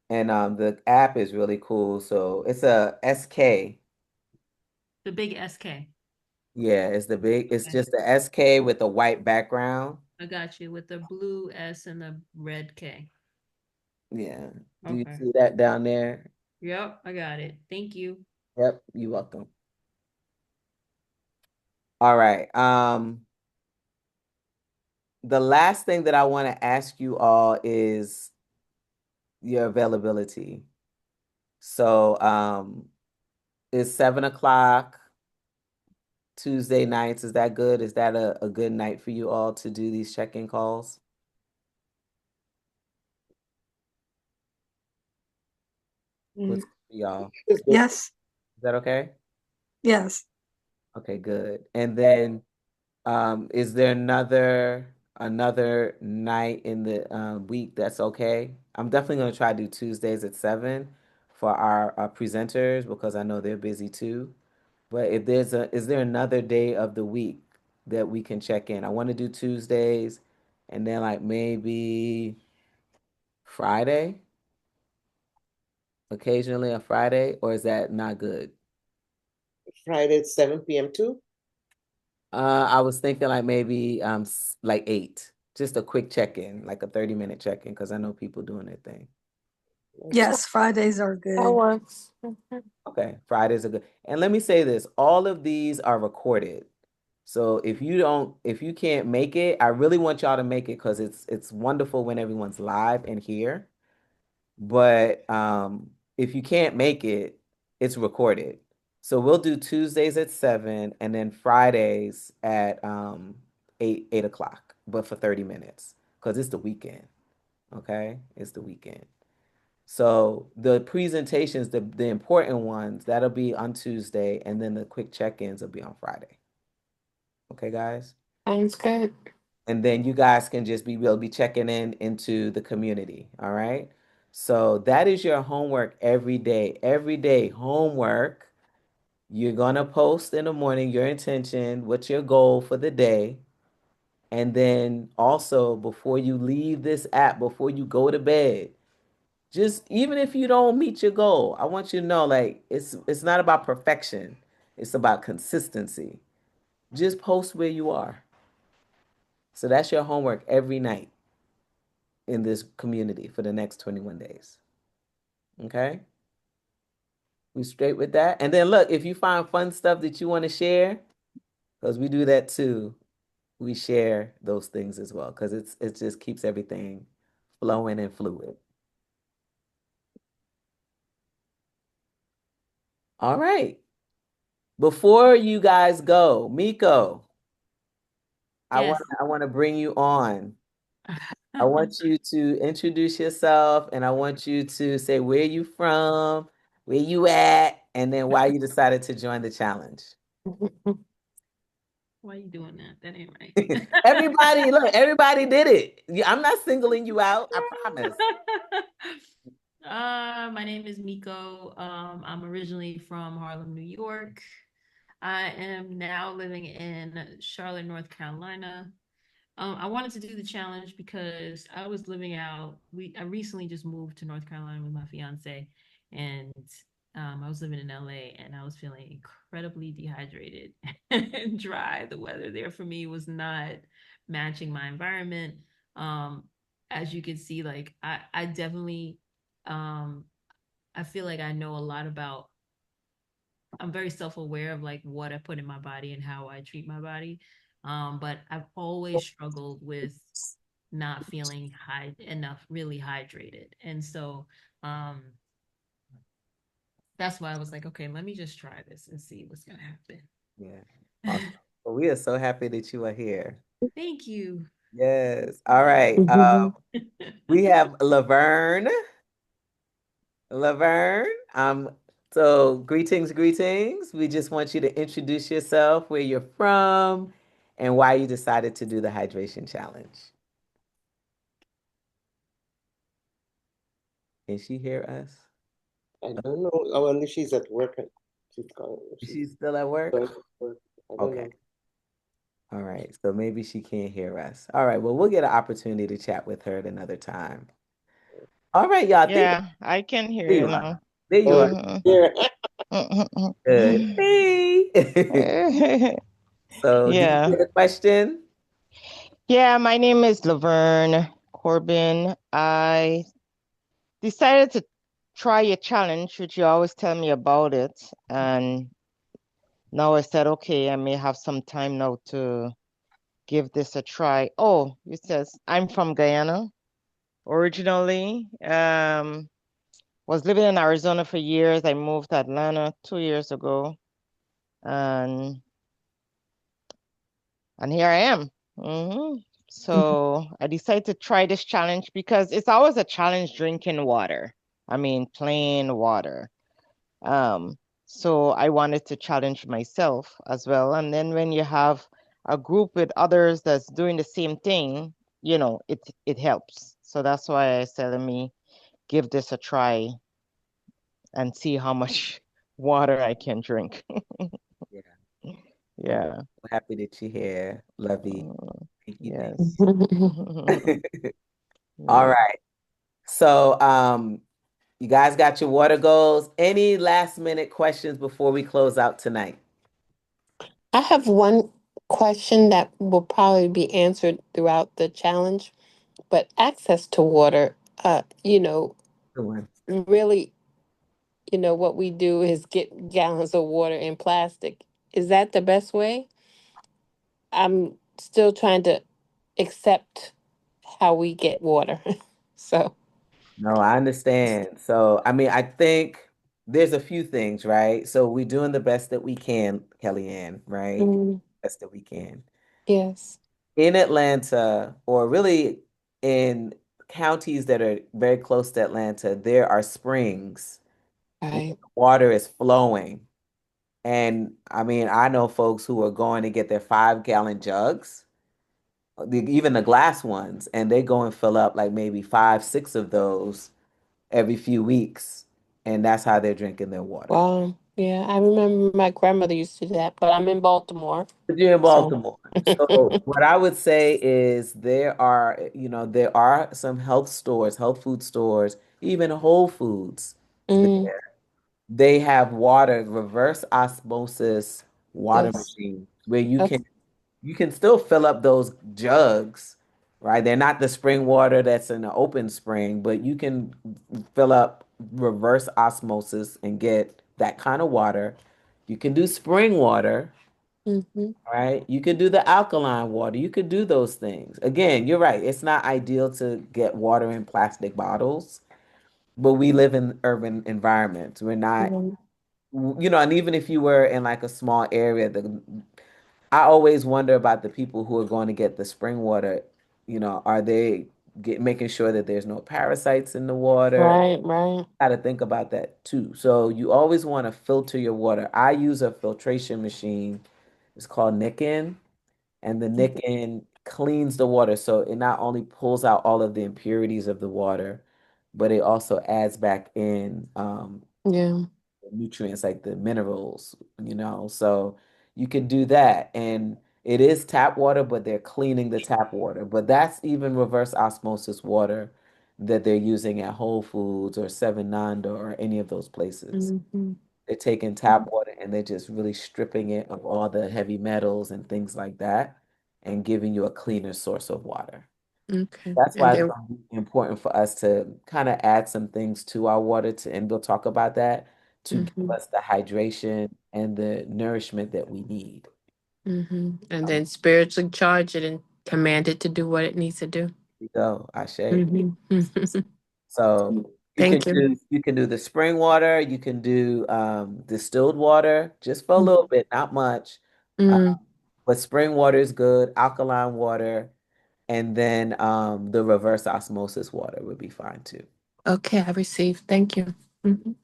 And the app is really cool. So it's a SK. The big SK. Yeah, it's Okay. just the SK with a white background. I got you with the blue S and the red K. Yeah. Do you Okay. see that down there? Yep, I got it. Thank you. Yep, you're welcome. All right. The last thing that I want to ask you all is your availability. So, is 7 o'clock Tuesday nights, is that good? Is that a good night for you all to do these check-in calls? What's good for y'all? Yes, Is that okay? yes. Okay, good. And then, is there another night in the week that's okay? I'm definitely gonna try to do Tuesdays at 7 for our presenters because I know they're busy too. But if is there another day of the week that we can check in? I want to do Tuesdays and then like maybe Friday, occasionally a Friday, or is that not good? Friday at 7 p.m. too? I was thinking like maybe like 8. Just a quick check-in, like a 30-minute check-in, because I know people doing their thing. Yes, Fridays are That good. works. Okay, Fridays are good. And let me say this, all of these are recorded. So if you can't make it, I really want y'all to make it because it's wonderful when everyone's live and here. But if you can't make it, it's recorded. So we'll do Tuesdays at 7 and then Fridays at 8 o'clock, but for 30 minutes because it's the weekend. Okay, it's the weekend. So the presentations, the important ones, that'll be on Tuesday, and then the quick check-ins will be on Friday. Okay, guys? Sounds good. And then you guys can just will be checking in into the community. All right. So that is your homework every day. Every day, homework. You're gonna post in the morning your intention, what's your goal for the day. And then also before you leave this app, before you go to bed, just even if you don't meet your goal, I want you to know like it's not about perfection. It's about consistency. Just post where you are. So that's your homework every night in this community for the next 21 days. Okay? We straight with that? And then look, if you find fun stuff that you want to share, because we do that too, we share those things as well, because it just keeps everything flowing and fluid. All right. Before you guys go, Miko, Yes. I want to bring you on. I want you to introduce yourself and I want you to say where you from, where you at, and then why you decided to join the challenge. Why are you doing that? That ain't right. Everybody, look, everybody did it. I'm not singling you out, I promise. My name is Miko. I'm originally from Harlem, New York. I am now living in Charlotte, North Carolina. I wanted to do the challenge because I was living out. I recently just moved to North Carolina with my fiance, and I was living in LA, and I was feeling incredibly dehydrated and dry. The weather there for me was not matching my environment. Um, as you can see, like I definitely, um, I feel like I know a lot about. I'm very self-aware of like what I put in my body and how I treat my body. But I've always struggled with not feeling high enough, really hydrated. And so um that's why I was like, okay, let me just try this and see what's gonna Yeah. Awesome. happen. Well, we are so happy that you are here. Thank you. Yes. All right. We have Laverne. Laverne. So greetings, greetings. We just want you to introduce yourself, where you're from, and why you decided to do the hydration challenge. Can she hear us? I don't know. Oh, only she's at work. She's still at work? Going to work. I don't Okay. know. All right. So maybe she can't hear us. All right. Well, we'll get an opportunity to chat with her at another time. All right, y'all. Think Yeah, I can hear there you you are. now. There you are. Mhm. Yeah. Good. Hey. So did you Yeah. get a question? Yeah, my name is Laverne Corbin. I decided to try your challenge, which you always tell me about it. And now I said, okay, I may have some time now to give this a try. Oh, it says I'm from Guyana originally. Was living in Arizona for years. I moved to Atlanta 2 years ago. And here I am. So I decided to try this challenge because it's always a challenge drinking water. I mean, plain water. Um, so I wanted to challenge myself as well. And then when you have a group with others that's doing the same thing, it helps. So that's why I said, let me give this a try and see how much water I can drink. Yeah. Well, Yeah. we're happy that you're here. Love you. Thank you. Yes. All Yeah. right. So, you guys got your water goals. Any last minute questions before we close out tonight? I have one question that will probably be answered throughout the challenge, but access to water, Good one. really, what we do is get gallons of water in plastic. Is that the best way? I'm still trying to accept how we get water. So, No, I understand. So, I mean, I think there's a few things, right? So we're doing the best that we can, Kellyanne, right? mm, Best that we can. yes, In Atlanta, or really in counties that are very close to Atlanta, there are springs where right. water is flowing. And I mean, I know folks who are going to get their 5 gallon jugs, even the glass ones, and they go and fill up like maybe five, six of those every few weeks. And that's how they're drinking their water. Yeah, I remember my grandmother used to do that, but I'm in Baltimore. But you're in So, Baltimore. So what I would say is there are some health stores, health food stores, even Whole Foods. mm, They have water, reverse osmosis water yes, machine where that's, you can still fill up those jugs, right? They're not the spring water that's in the open spring, but you can fill up reverse osmosis and get that kind of water. You can do spring water, hmm right? You could do the alkaline water. You could do those things. Again, you're right. It's not ideal to get water in plastic bottles, but we live in urban environments. We're not, and even if you were in like a small area, I always wonder about the people who are going to get the spring water. Are they making sure that there's no parasites in the water. Right. Got to think about that too. So you always want to filter your water. I use a filtration machine. It's called Nikin, and the Nikin cleans the water. So it not only pulls out all of the impurities of the water, but it also adds back in Yeah. nutrients like the minerals, you know. So you can do that. And it is tap water, but they're cleaning the tap water. But that's even reverse osmosis water that they're using at Whole Foods or Seven Nanda or any of those places. Hmm. They're taking tap water and they're just really stripping it of all the heavy metals and things like that and giving you a cleaner source of water. Okay. That's And why it's then, going to be important for us to kind of add some things to our water to, and we'll talk about that to give hmm us the hydration and the nourishment that we need. and Um, then spiritually charge it and command it to do what it needs to do. we go, Ashe. Hmm. So Thank you. you can do the spring water, you can do distilled water just for a little bit, not much. Uh, Mm, but spring water is good, alkaline water, and then the reverse osmosis water would be fine too. okay, I received. Thank you. Mhm.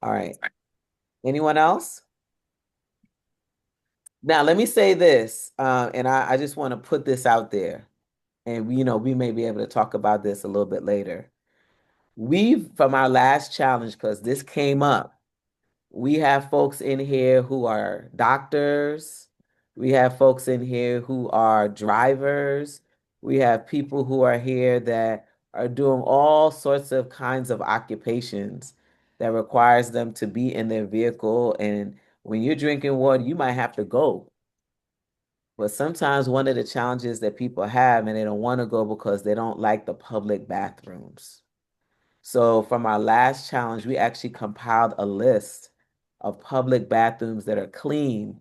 All right. Anyone else? Now, let me say this, and I just want to put this out there, and we may be able to talk about this a little bit later. From our last challenge, because this came up, we have folks in here who are doctors. We have folks in here who are drivers. We have people who are here that are doing all sorts of kinds of occupations that requires them to be in their vehicle. And when you're drinking water, you might have to go. But sometimes one of the challenges that people have, and they don't want to go because they don't like the public bathrooms. So from our last challenge, we actually compiled a list of public bathrooms that are clean.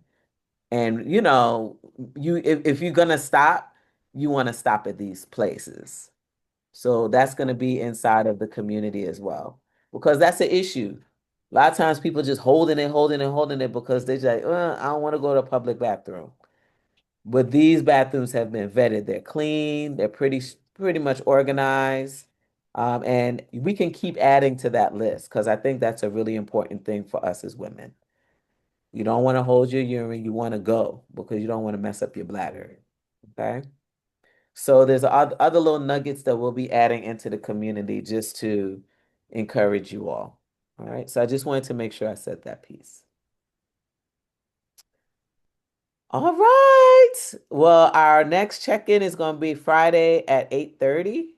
And if you're gonna stop, you want to stop at these places. So that's gonna be inside of the community as well. Because that's an issue. A lot of times people just holding it because they're just like, I don't want to go to a public bathroom. But these bathrooms have been vetted. They're clean, they're pretty much organized. And we can keep adding to that list because I think that's a really important thing for us as women. You don't want to hold your urine, you want to go because you don't want to mess up your bladder. Okay. So there's other little nuggets that we'll be adding into the community just to encourage you all. All right. So I just wanted to make sure I said that piece. All right. Well, our next check-in is going to be Friday at 8:30.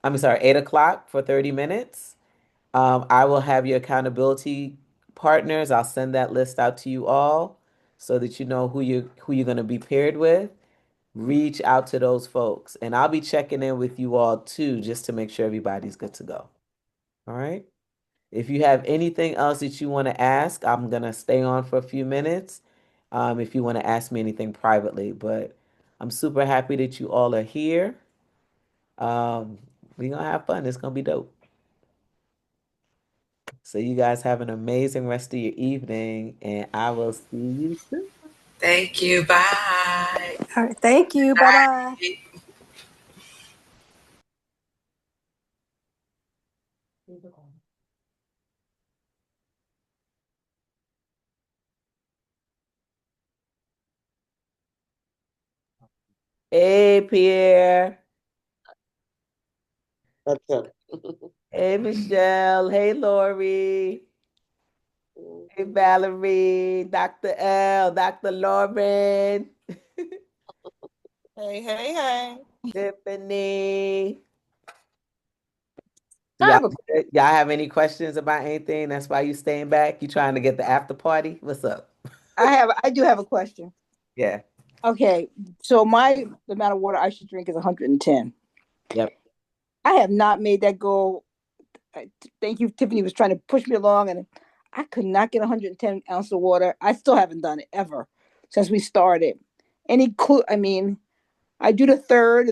I'm sorry, 8 o'clock for 30 minutes. I will have your accountability partners. I'll send that list out to you all so that you know who you're going to be paired with. Reach out to those folks. And I'll be checking in with you all too, just to make sure everybody's good to go. All right. If you have anything else that you want to ask, I'm gonna stay on for a few minutes. If you want to ask me anything privately, but I'm super happy that you all are here. Um, we're gonna have fun. It's gonna be dope. So you guys have an amazing rest of your evening, and I will see you soon. Thank you. Bye. All right, thank you. Bye bye. Hey Pierre. What's up? Hey Michelle. Hey Lori. Hey Valerie. Dr. L. Dr. Lauren. Hey. Tiffany. Do I y'all have a y'all have any questions about anything? That's why you staying back? You trying to get the after party? What's up? I do have a question. Yeah. Okay, so the amount of water I should drink is 110. Yep. I have not made that goal. Thank you, Tiffany was trying to push me along, and I could not get 110 ounces of water. I still haven't done it ever since we started. Any clue? I mean, I do the third.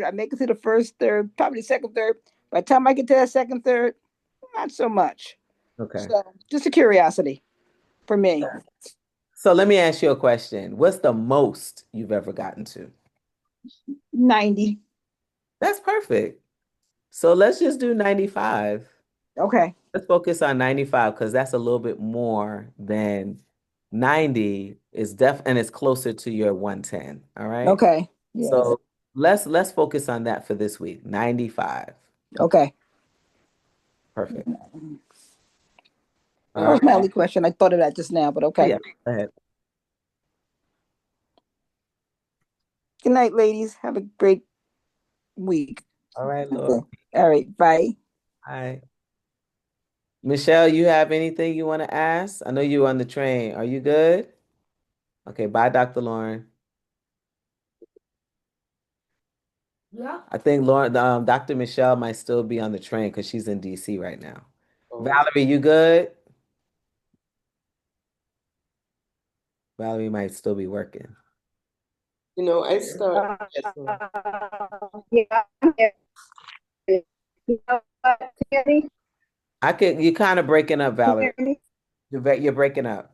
I make it to the first third, probably the second third. By the time I get to that second third, not so much. Okay. So just a curiosity for me. So let me ask you a question. What's the most you've ever gotten to? 90. That's perfect. So let's just do 95. Okay. Let's focus on 95 because that's a little bit more than 90 is and it's closer to your 110. All right. Okay. Yeah. So let's focus on that for this week. 95. Okay. Perfect. That All was my right. only question. I thought of that just now, but Oh, okay. yeah. Go ahead. Good night, ladies. Have a great week. All right, Okay. Lord. All right. Bye. All right. Michelle, you have anything you want to ask? I know you on the train. Are you good? Okay, bye, Dr. Lauren. Yeah. I think Lauren, Dr. Michelle might still be on the train because she's in DC right now. Oh, Valerie, you good? Valerie might still be working. I start, yes, ma'am. Yeah, I'm here. You know what, Tammy? You're kind of breaking up, Can you Valerie. hear me? You're breaking up.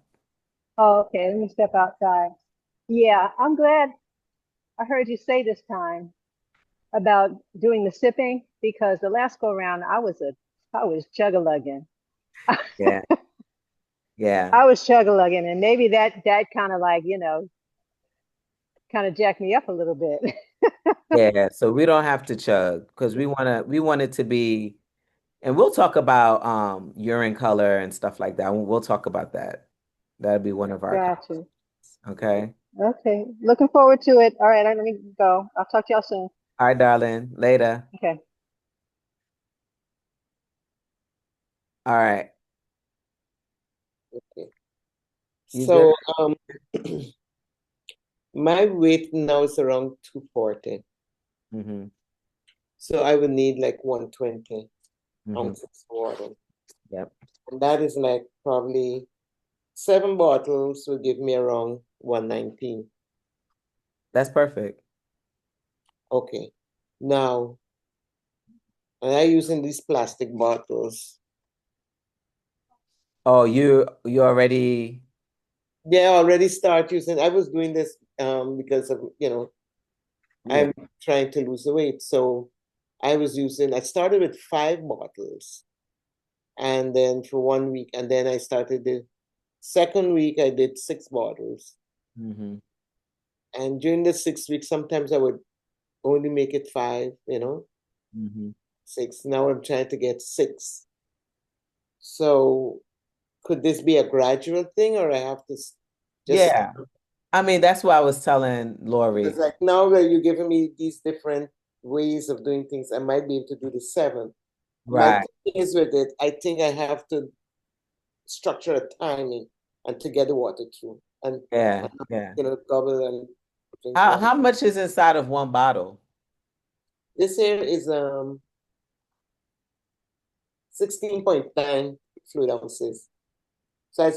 Oh, okay, let me step outside. Yeah, I'm glad I heard you say this time about doing the sipping because the last go round I was chug-a-lugging. Yeah, yeah, I was chug-a-lugging, and maybe that kind of like, kind of jacked me up a little bit. yeah. So we don't have to chug because we want it to be, and we'll talk about urine color and stuff like that. We'll talk about that. That'll be one of our Got comments. you. Okay. Okay, looking forward to it. All right, let me go. I'll talk to y'all soon. All right, darling. Later. Okay. All right. Okay. You good? So my weight now is around 240. Mm-hmm. So I would need like 120 Mm-hmm. ounces of water. Yep. And that is like probably 7 bottles will give me around 119. That's perfect. Okay. Now, and I using these plastic bottles. Oh, you already. Yeah, I already start using. I was doing this because of, Yeah. I'm trying to lose the weight. So I started with 5 bottles and then for 1 week. And then I started the second week, I did 6 bottles. Mm-hmm. And during the 6 weeks, sometimes I would only make it 5, Mm-hmm. 6. Now I'm trying to get 6. So could this be a gradual thing or I have to just, Yeah. I mean, that's what I was telling because Lori. like now that you're giving me these different ways of doing things, I might be able to do the 7. My Right. thing is with it, I think I have to structure a timing and to get the water through and, Yeah. Yeah. gobble and drink How water. how much is inside of one bottle? This here is 16.9 fluid ounces.